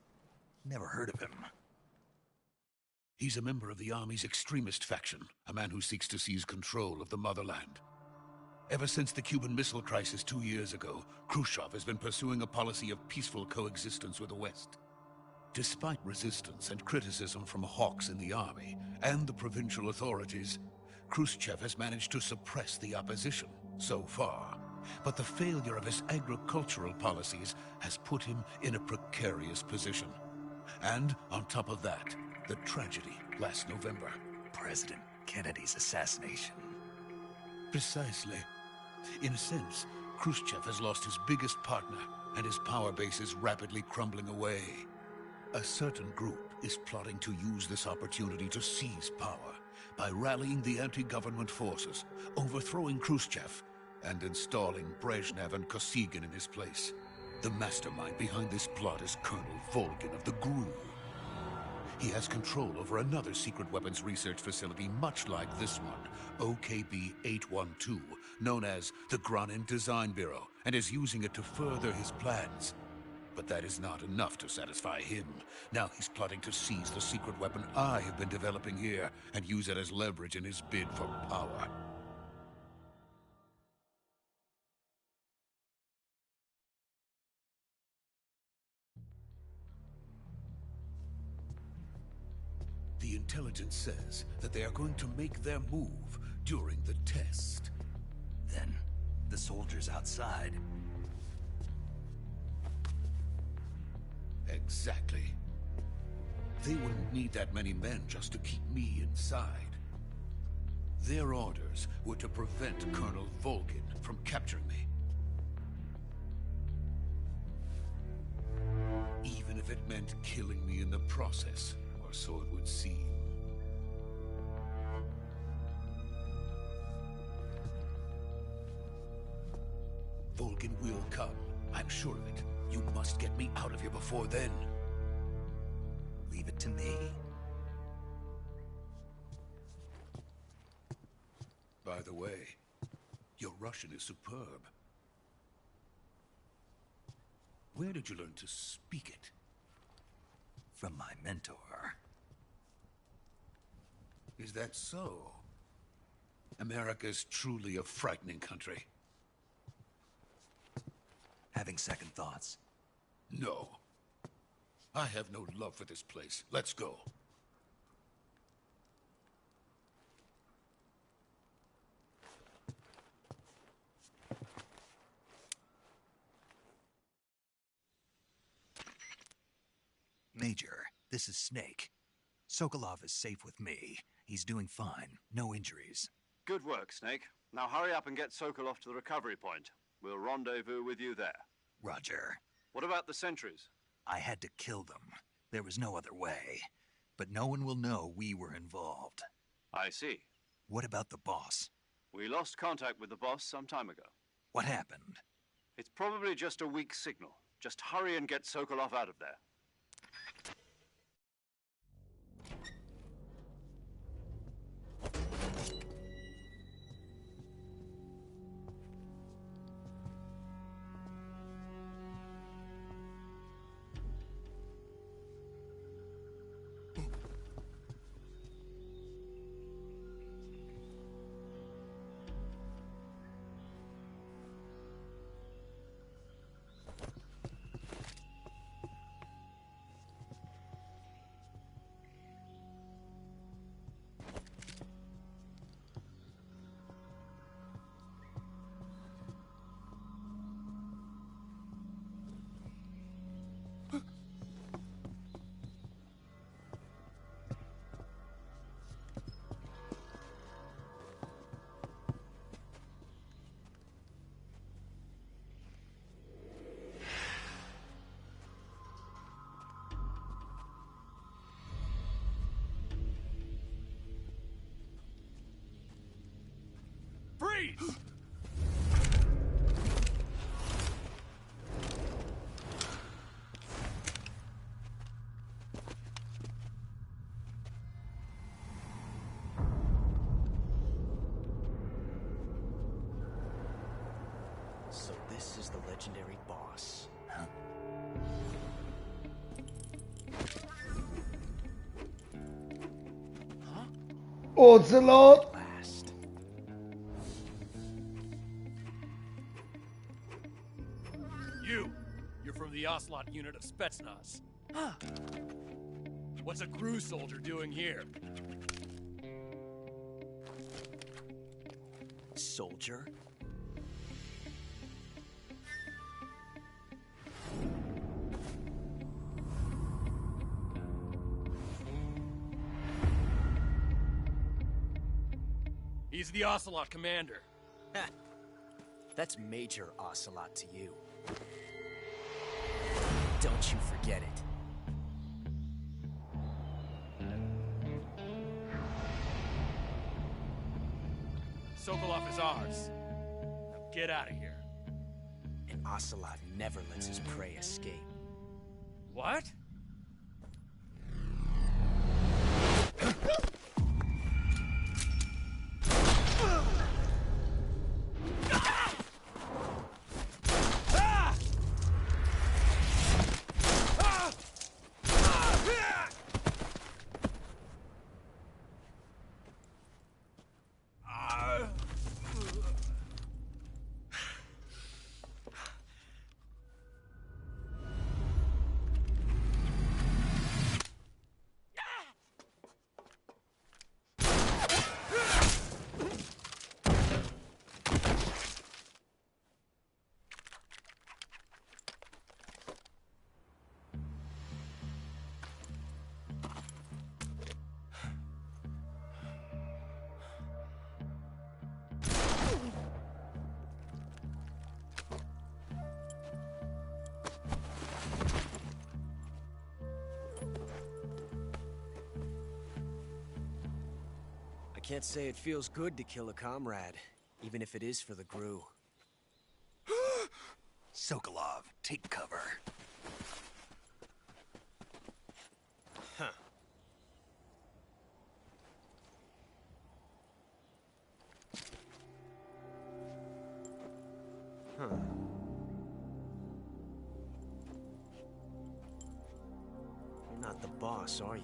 Never heard of him.
He's a member of the Army's extremist faction, a man who seeks to seize control of the motherland. Ever since the Cuban Missile Crisis 2 years ago, Khrushchev has been pursuing a policy of peaceful coexistence with the West. Despite resistance and criticism from hawks in the army and the provincial authorities, Khrushchev has managed to suppress the opposition so far. But the failure of his agricultural policies has put him in a precarious position. And on top of that, the tragedy last November.
President Kennedy's assassination.
Precisely. In a sense, Khrushchev has lost his biggest partner, and his power base is rapidly crumbling away. A certain group is plotting to use this opportunity to seize power, by rallying the anti-government forces, overthrowing Khrushchev, and installing Brezhnev and Kosygin in his place. The mastermind behind this plot is Colonel Volgin of the GRU. He has control over another secret weapons research facility much like this one, OKB-812, known as the Granin Design Bureau, and is using it to further his plans. But that is not enough to satisfy him. Now he's plotting to seize the secret weapon I have been developing here and use it as leverage in his bid for power. The intelligence says that they are going to make their move during the test.
Then, the soldiers outside.
Exactly. They wouldn't need that many men just to keep me inside. Their orders were to prevent Colonel Volgin from capturing me. Even if it meant killing me in the process, or so it would seem. Volgin will come. I'm sure of it. You must get me out of here before then.
Leave it to me.
By the way, your Russian is superb. Where did you learn to speak it?
From my mentor.
Is that so? America's truly a frightening country.
Having second thoughts?
No. I have no love for this place. Let's go.
Major, this is Snake. Sokolov is safe with me. He's doing fine. No injuries.
Good work, Snake. Now hurry up and get Sokolov to the recovery point. We'll rendezvous with you there.
Roger.
What about the sentries?
I had to kill them. There was no other way. But no one will know we were involved.
I see.
What about the boss?
We lost contact with the boss some time ago.
What happened?
It's probably just a weak signal. Just hurry and get Sokolov out of there.
Freeze!
So this is the legendary boss.
Huh?
Ocelot!
Last.
You're from the Ocelot unit of Spetsnaz. Huh. What's a GRU soldier doing here?
Soldier?
He's the Ocelot commander.
That's Major Ocelot to you. Don't you forget it.
Sokolov is ours. Now get out of here.
And Ocelot never lets his prey escape.
What?
I can't say it feels good to kill a comrade, even if it is for the Gru.
Sokolov, take cover.
Huh. Huh. You're not the boss, are you?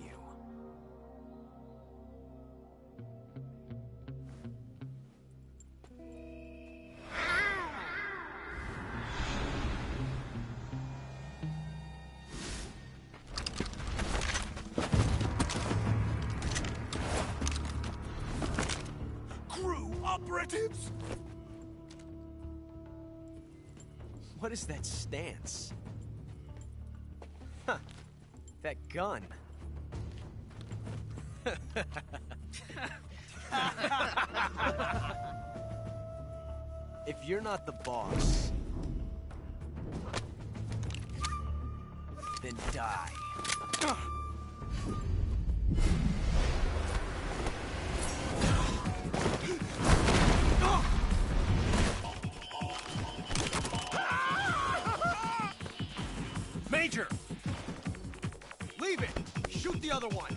Operatives?
What is that stance? Huh. That gun. If you're not the boss, then die.
Major! Leave it! Shoot the other one!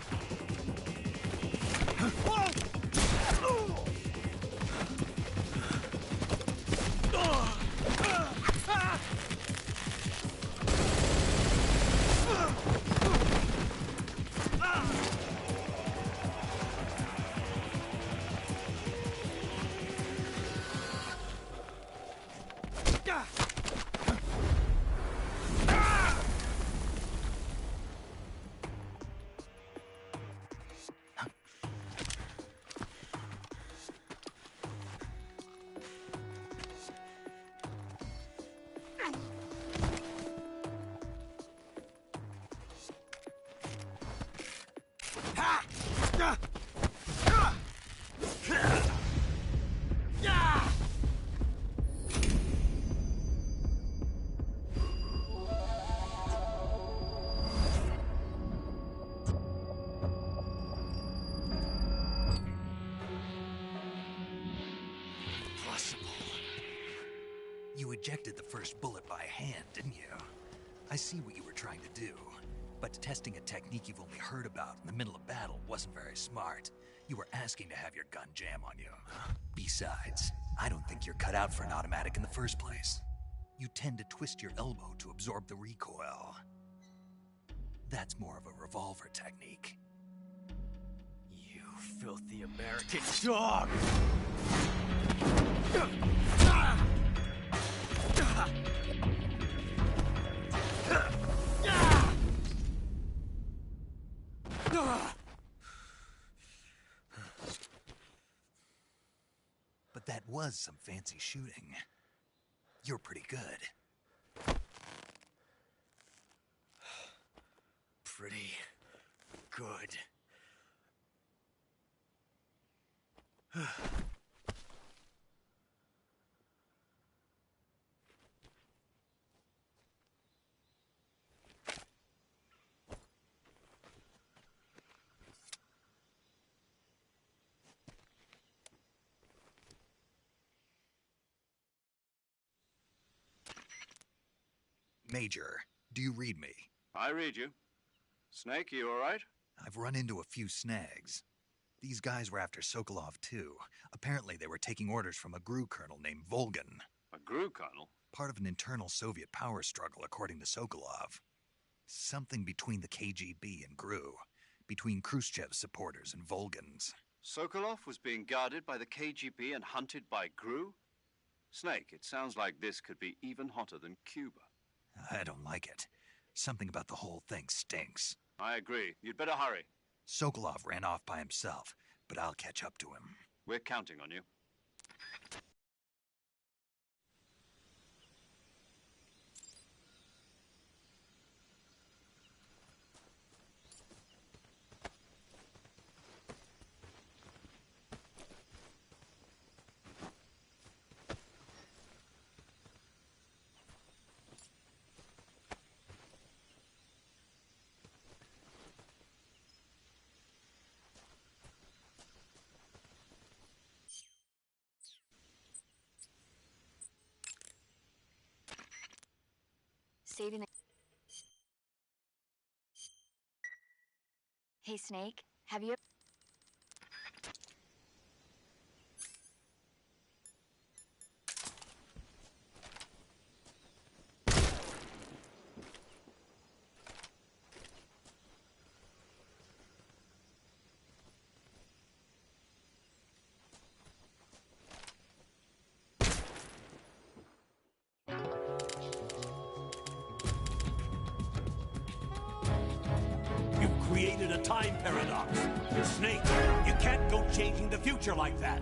You ejected the first bullet by hand, didn't you? I see what you were trying to do. But testing a technique you've only heard about in the middle of battle wasn't very smart. You were asking to have your gun jam on you. Besides, I don't think you're cut out for an automatic in the first place. You tend to twist your elbow to absorb the recoil. That's more of a revolver technique.
You filthy American dog!
But that was some fancy shooting. You're pretty good.
Pretty good.
Major, do you read me?
I read you. Snake, you all right?
I've run into a few snags. These guys were after Sokolov, too. Apparently they were taking orders from a GRU colonel named Volgan.
A GRU colonel?
Part of an internal Soviet power struggle, according to Sokolov. Something between the KGB and GRU. Between Khrushchev's supporters and Volgan's.
Sokolov was being guarded by the KGB and hunted by GRU? Snake, it sounds like this could be even hotter than Cuba.
I don't like it. Something about the whole thing stinks.
I agree. You'd better hurry.
Sokolov ran off by himself, but I'll catch up to him.
We're counting on you.
Saving the... Hey, Snake, have you...
Created a time paradox. Snake, you can't go changing the future like that.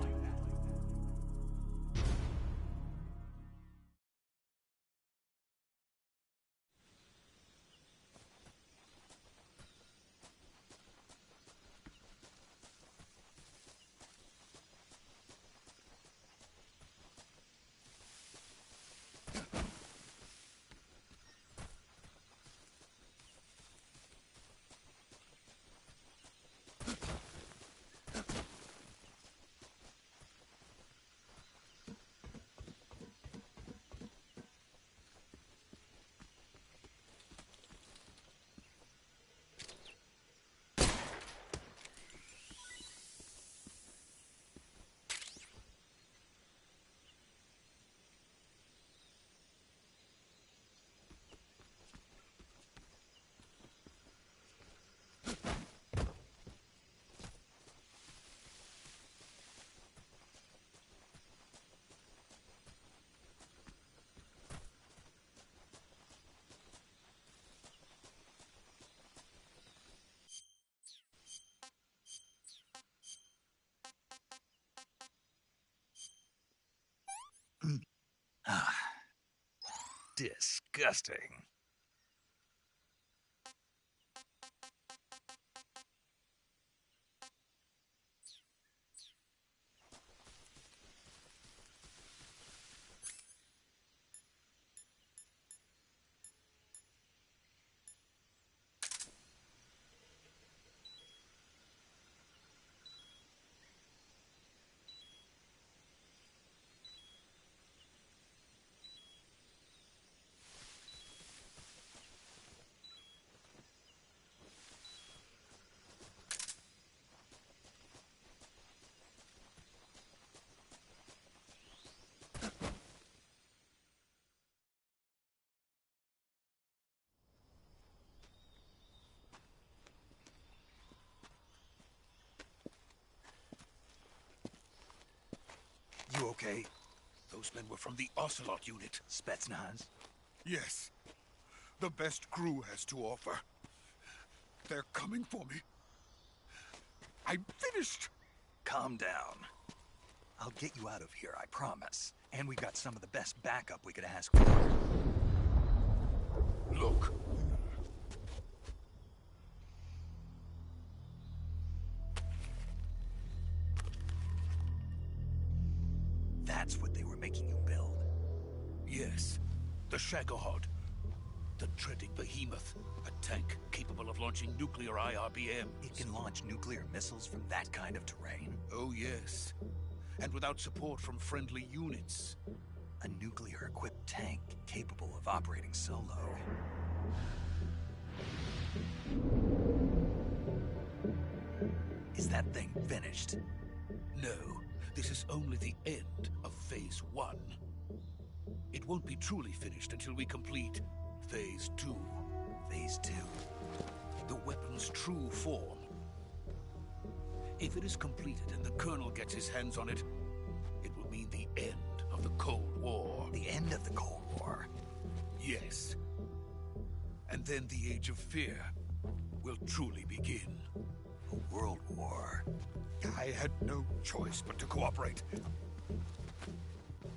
Disgusting. You okay?
Those men were from the Ocelot unit.
Spetsnaz?
Yes. The best GRU has to offer. They're coming for me. I'm finished.
Calm down. I'll get you out of here, I promise. And we've got some of the best backup we could ask for.
Look.
That's what they were making you build?
Yes. The Shagohod. The dreaded behemoth. A tank capable of launching nuclear IRBMs.
It can launch nuclear missiles from that kind of terrain?
Oh, yes. And without support from friendly units.
A nuclear-equipped tank capable of operating solo. Is that thing finished?
No, this is only the end of Phase 1. It won't be truly finished until we complete Phase 2.
Phase 2?
The weapon's true form. If it is completed and the Colonel gets his hands on it, it will mean the end of the Cold War.
The end of the Cold War?
Yes. And then the Age of Fear will truly begin.
A world war?
I had no choice but to cooperate.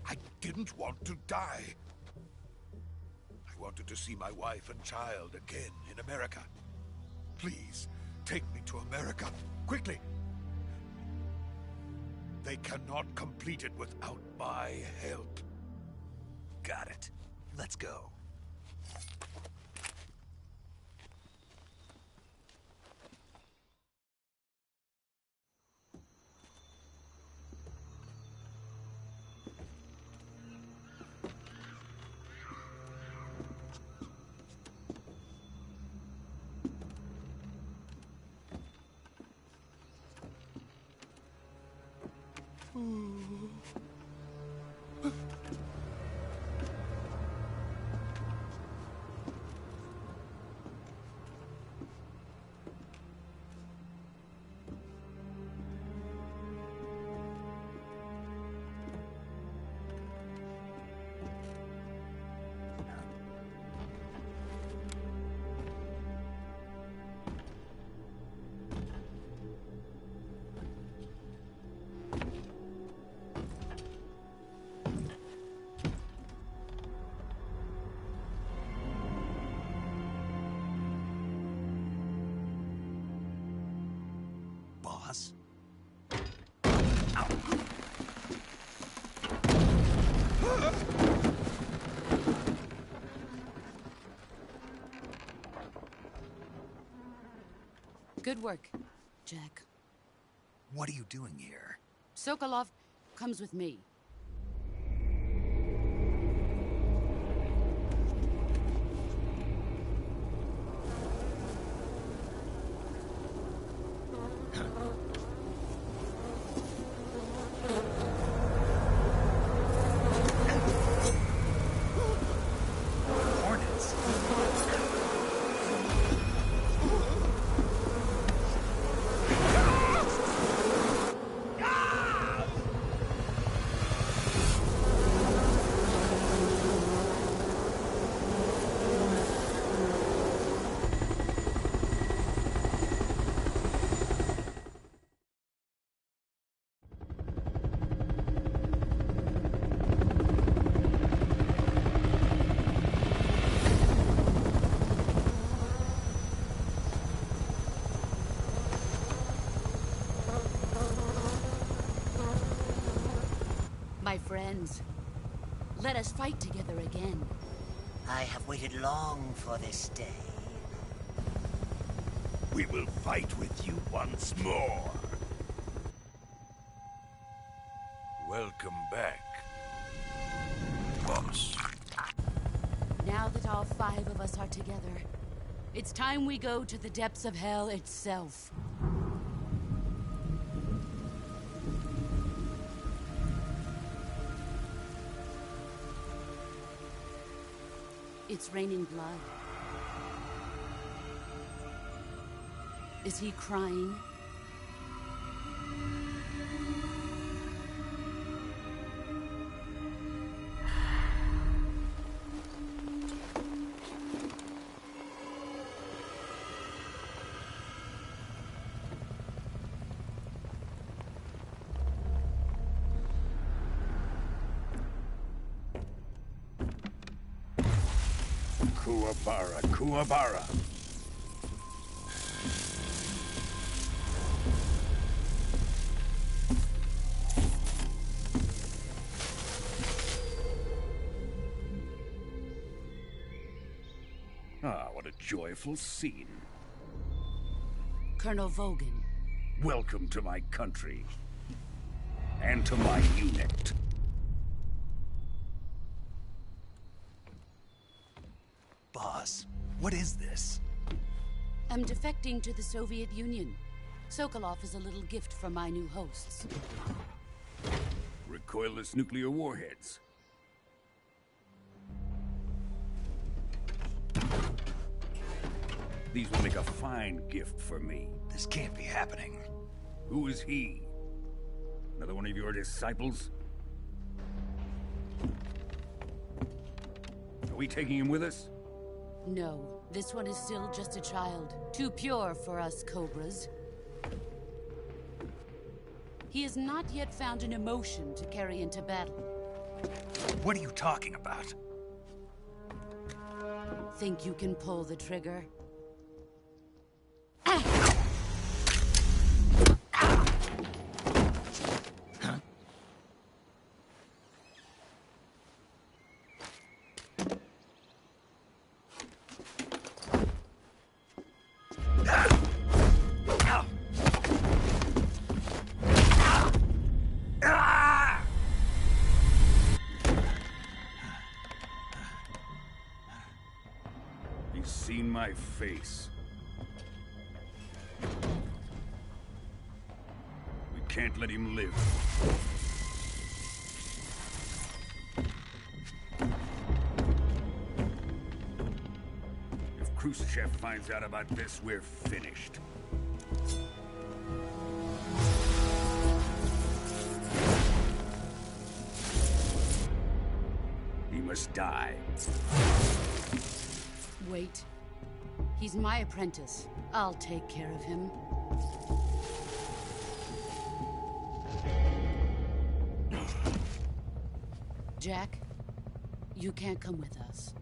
I didn't want to die. I wanted to see my wife and child again in America. Please, take me to America, quickly. They cannot complete it without my help.
Got it. Let's go. Boss?
Good work, Jack.
What are you doing here?
Sokolov comes with me. My friends, let us fight together again.
I have waited long for this day.
We will fight with you once more.
Welcome back, boss.
Now that all 5 of us are together, it's time we go to the depths of hell itself. It's raining blood. Is he crying?
Kuwabara, Kuwabara. Ah, what a joyful scene.
Colonel Vogan.
Welcome to my country. And to my unit.
Boss, what is this?
I'm defecting to the Soviet Union. Sokolov is a little gift from my new hosts.
Recoilless nuclear warheads. These will make a fine gift for me.
This can't be happening.
Who is he? Another one of your disciples? Are we taking him with us?
No, this one is still just a child. Too pure for us Cobras. He has not yet found an emotion to carry into battle.
What are you talking about?
Think you can pull the trigger?
He's seen my face. We can't let him live. If Khrushchev finds out about this, we're finished. He must die.
Wait. He's my apprentice. I'll take care of him. Jack, you can't come with us.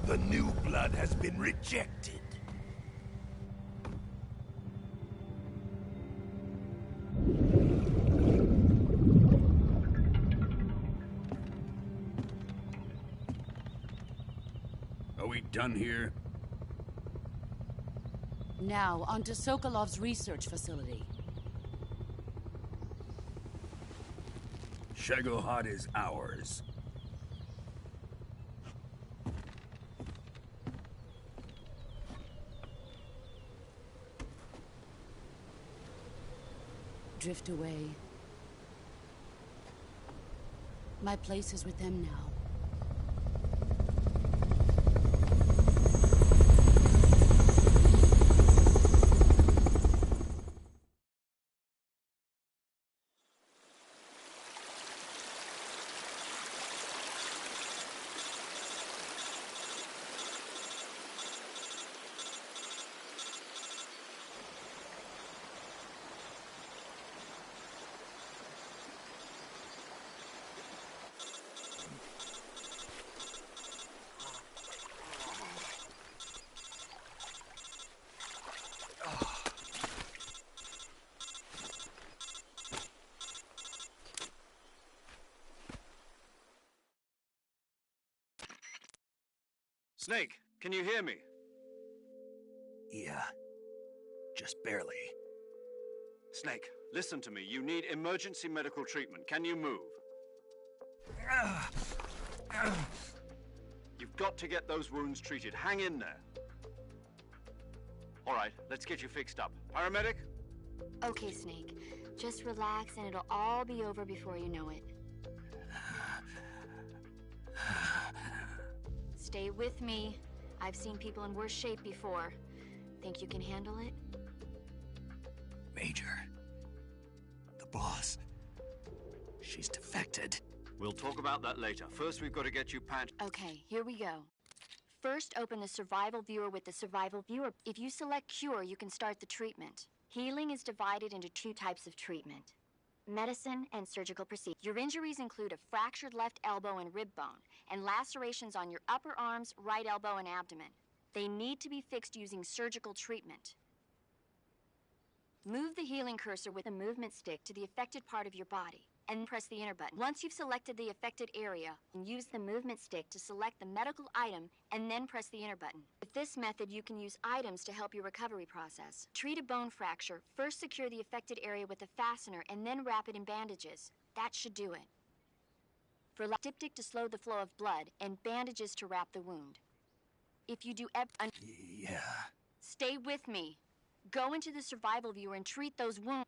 The new blood has been rejected. Are we done here?
Now, onto Sokolov's research facility.
Shagohod is ours.
Drift away. My place is with them now.
Snake, can you hear me?
Yeah. Just barely.
Snake, listen to me. You need emergency medical treatment. Can you move? You've got to get those wounds treated. Hang in there. All right, let's get you fixed up. Paramedic?
Okay, Snake. Just relax and it'll all be over before you know it. Stay with me. I've seen people in worse shape before. Think you can handle it?
Major. The boss. She's defected.
We'll talk about that later. First, we've got to get you patched.
Okay, here we go. First, open the survival viewer with the survival viewer. If you select cure, you can start the treatment. Healing is divided into 2 types of treatment: medicine and surgical procedure. Your injuries include a fractured left elbow and rib bone, and lacerations on your upper arms, right elbow, and abdomen. They need to be fixed using surgical treatment. Move the healing cursor with the movement stick to the affected part of your body, and press the enter button. Once you've selected the affected area, use the movement stick to select the medical item, and then press the enter button. With this method, you can use items to help your recovery process. Treat a bone fracture. First secure the affected area with a fastener, and then wrap it in bandages. That should do it. For diptych to slow the flow of blood, and bandages to wrap the wound. If you do
Yeah.
Stay with me. Go into the survival viewer and treat those wounds.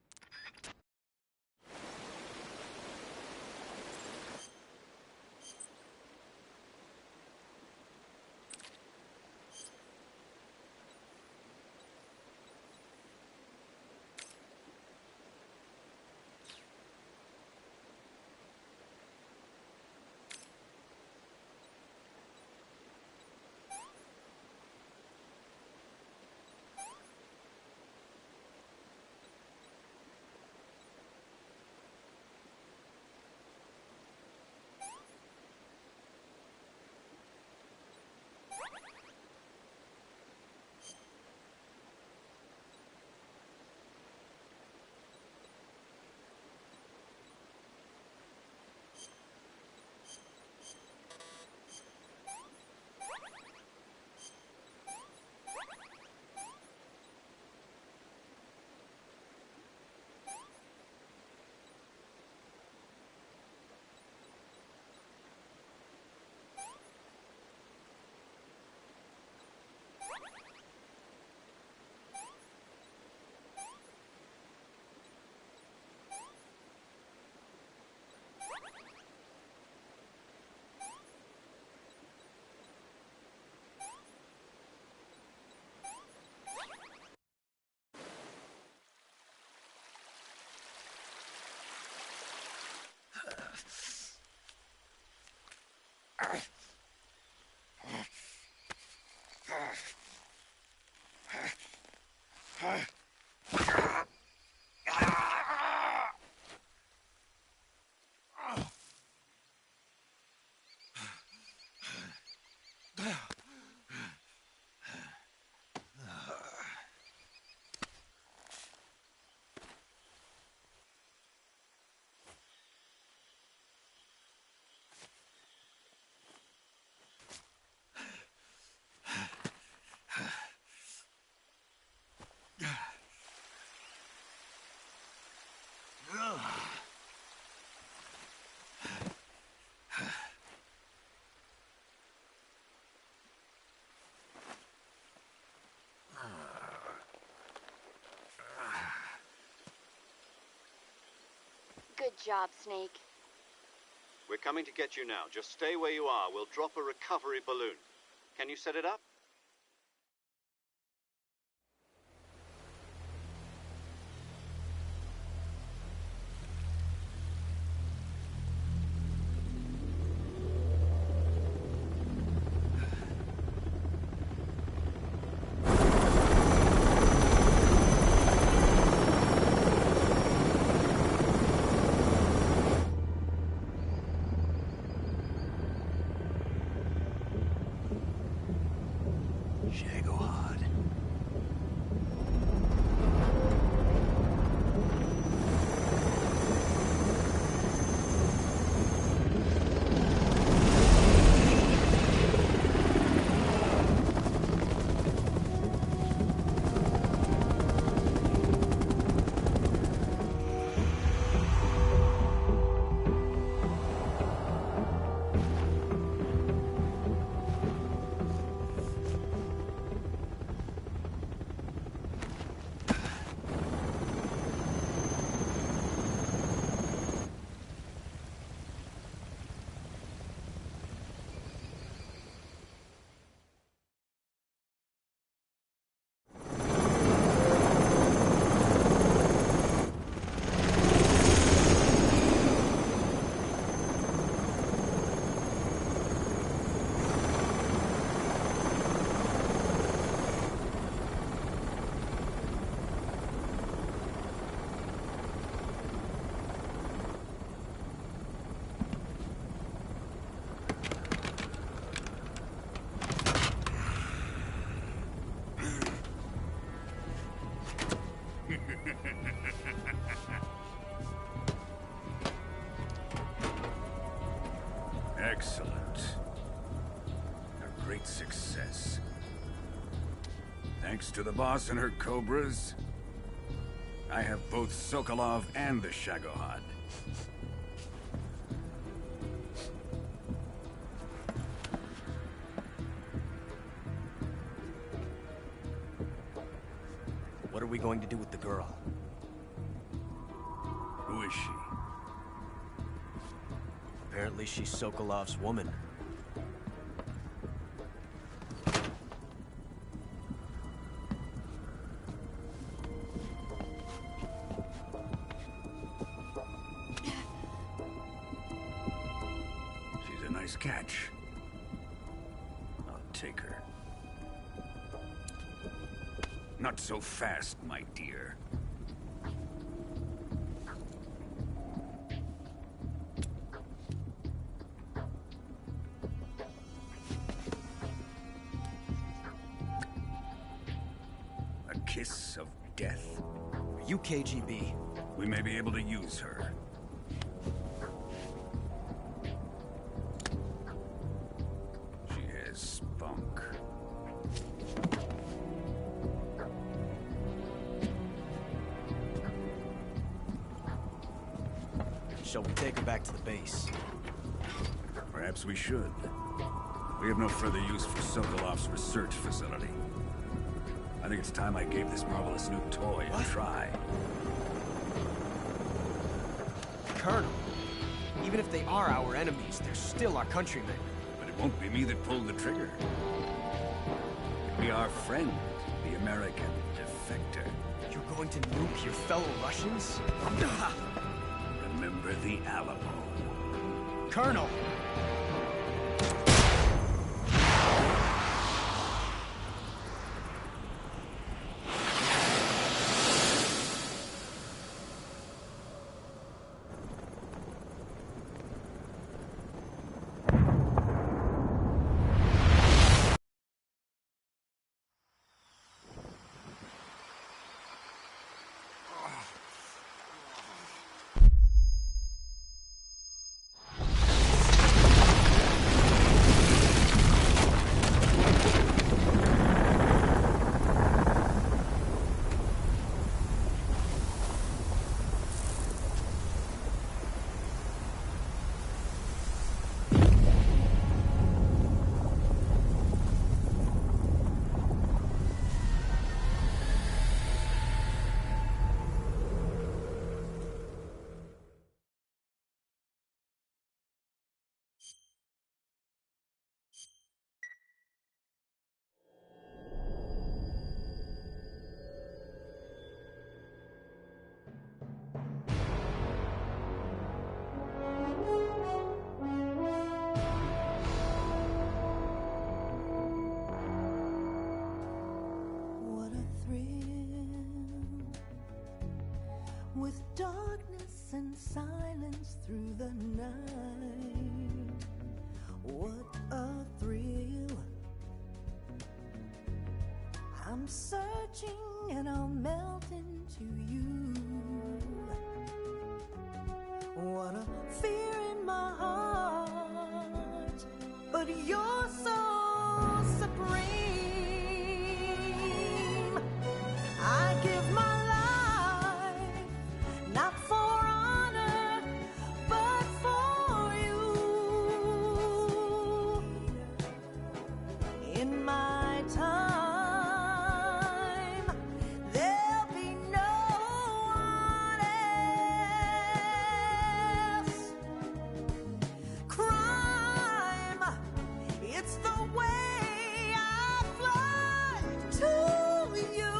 Good job, Snake.
We're coming to get you now. Just stay where you are. We'll drop a recovery balloon. Can you set it up?
Excellent. A great success. Thanks to the boss and her cobras, I have both Sokolov and the Shagohod.
What are we going to do with the girl?
Who is she?
Apparently she's Sokolov's woman.
She's a nice catch. I'll take her. Not so fast, my dear. A kiss of death?
Are you KGB?
We may be able to use her. She has spunk.
Shall we take her back to the base?
Perhaps we should. We have no further use for Sokolov's research facility. I think it's time I gave this marvelous new toy a try.
Colonel, even if they are our enemies, they're still our countrymen.
But it won't be me that pulled the trigger. It'll be our friend, the American defector.
You're going to nuke your fellow Russians?
Remember the Alamo.
Colonel!
With darkness and silence through the night, what a thrill. I'm searching and I'll melt into you. What a fear in my heart, but you're so supreme. I give my not for honor, but for you. In my time, there'll be no one else. Crime, it's the way I fly to you.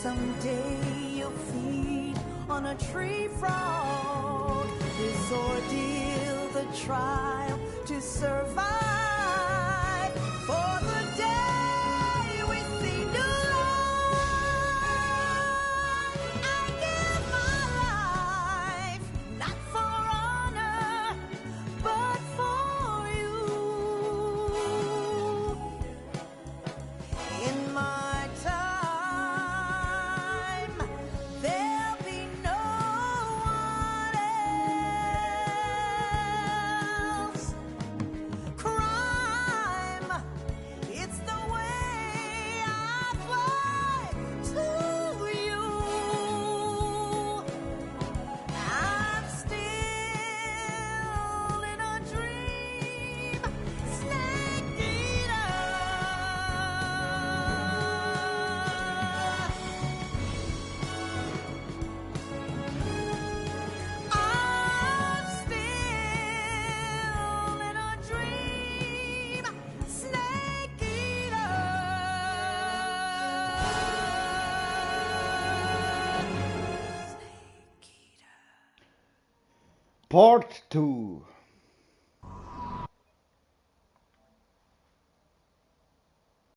Someday you'll feed on a tree frog. This ordeal, the trial to survive. For the day we see new life, I give my life.
Part 2.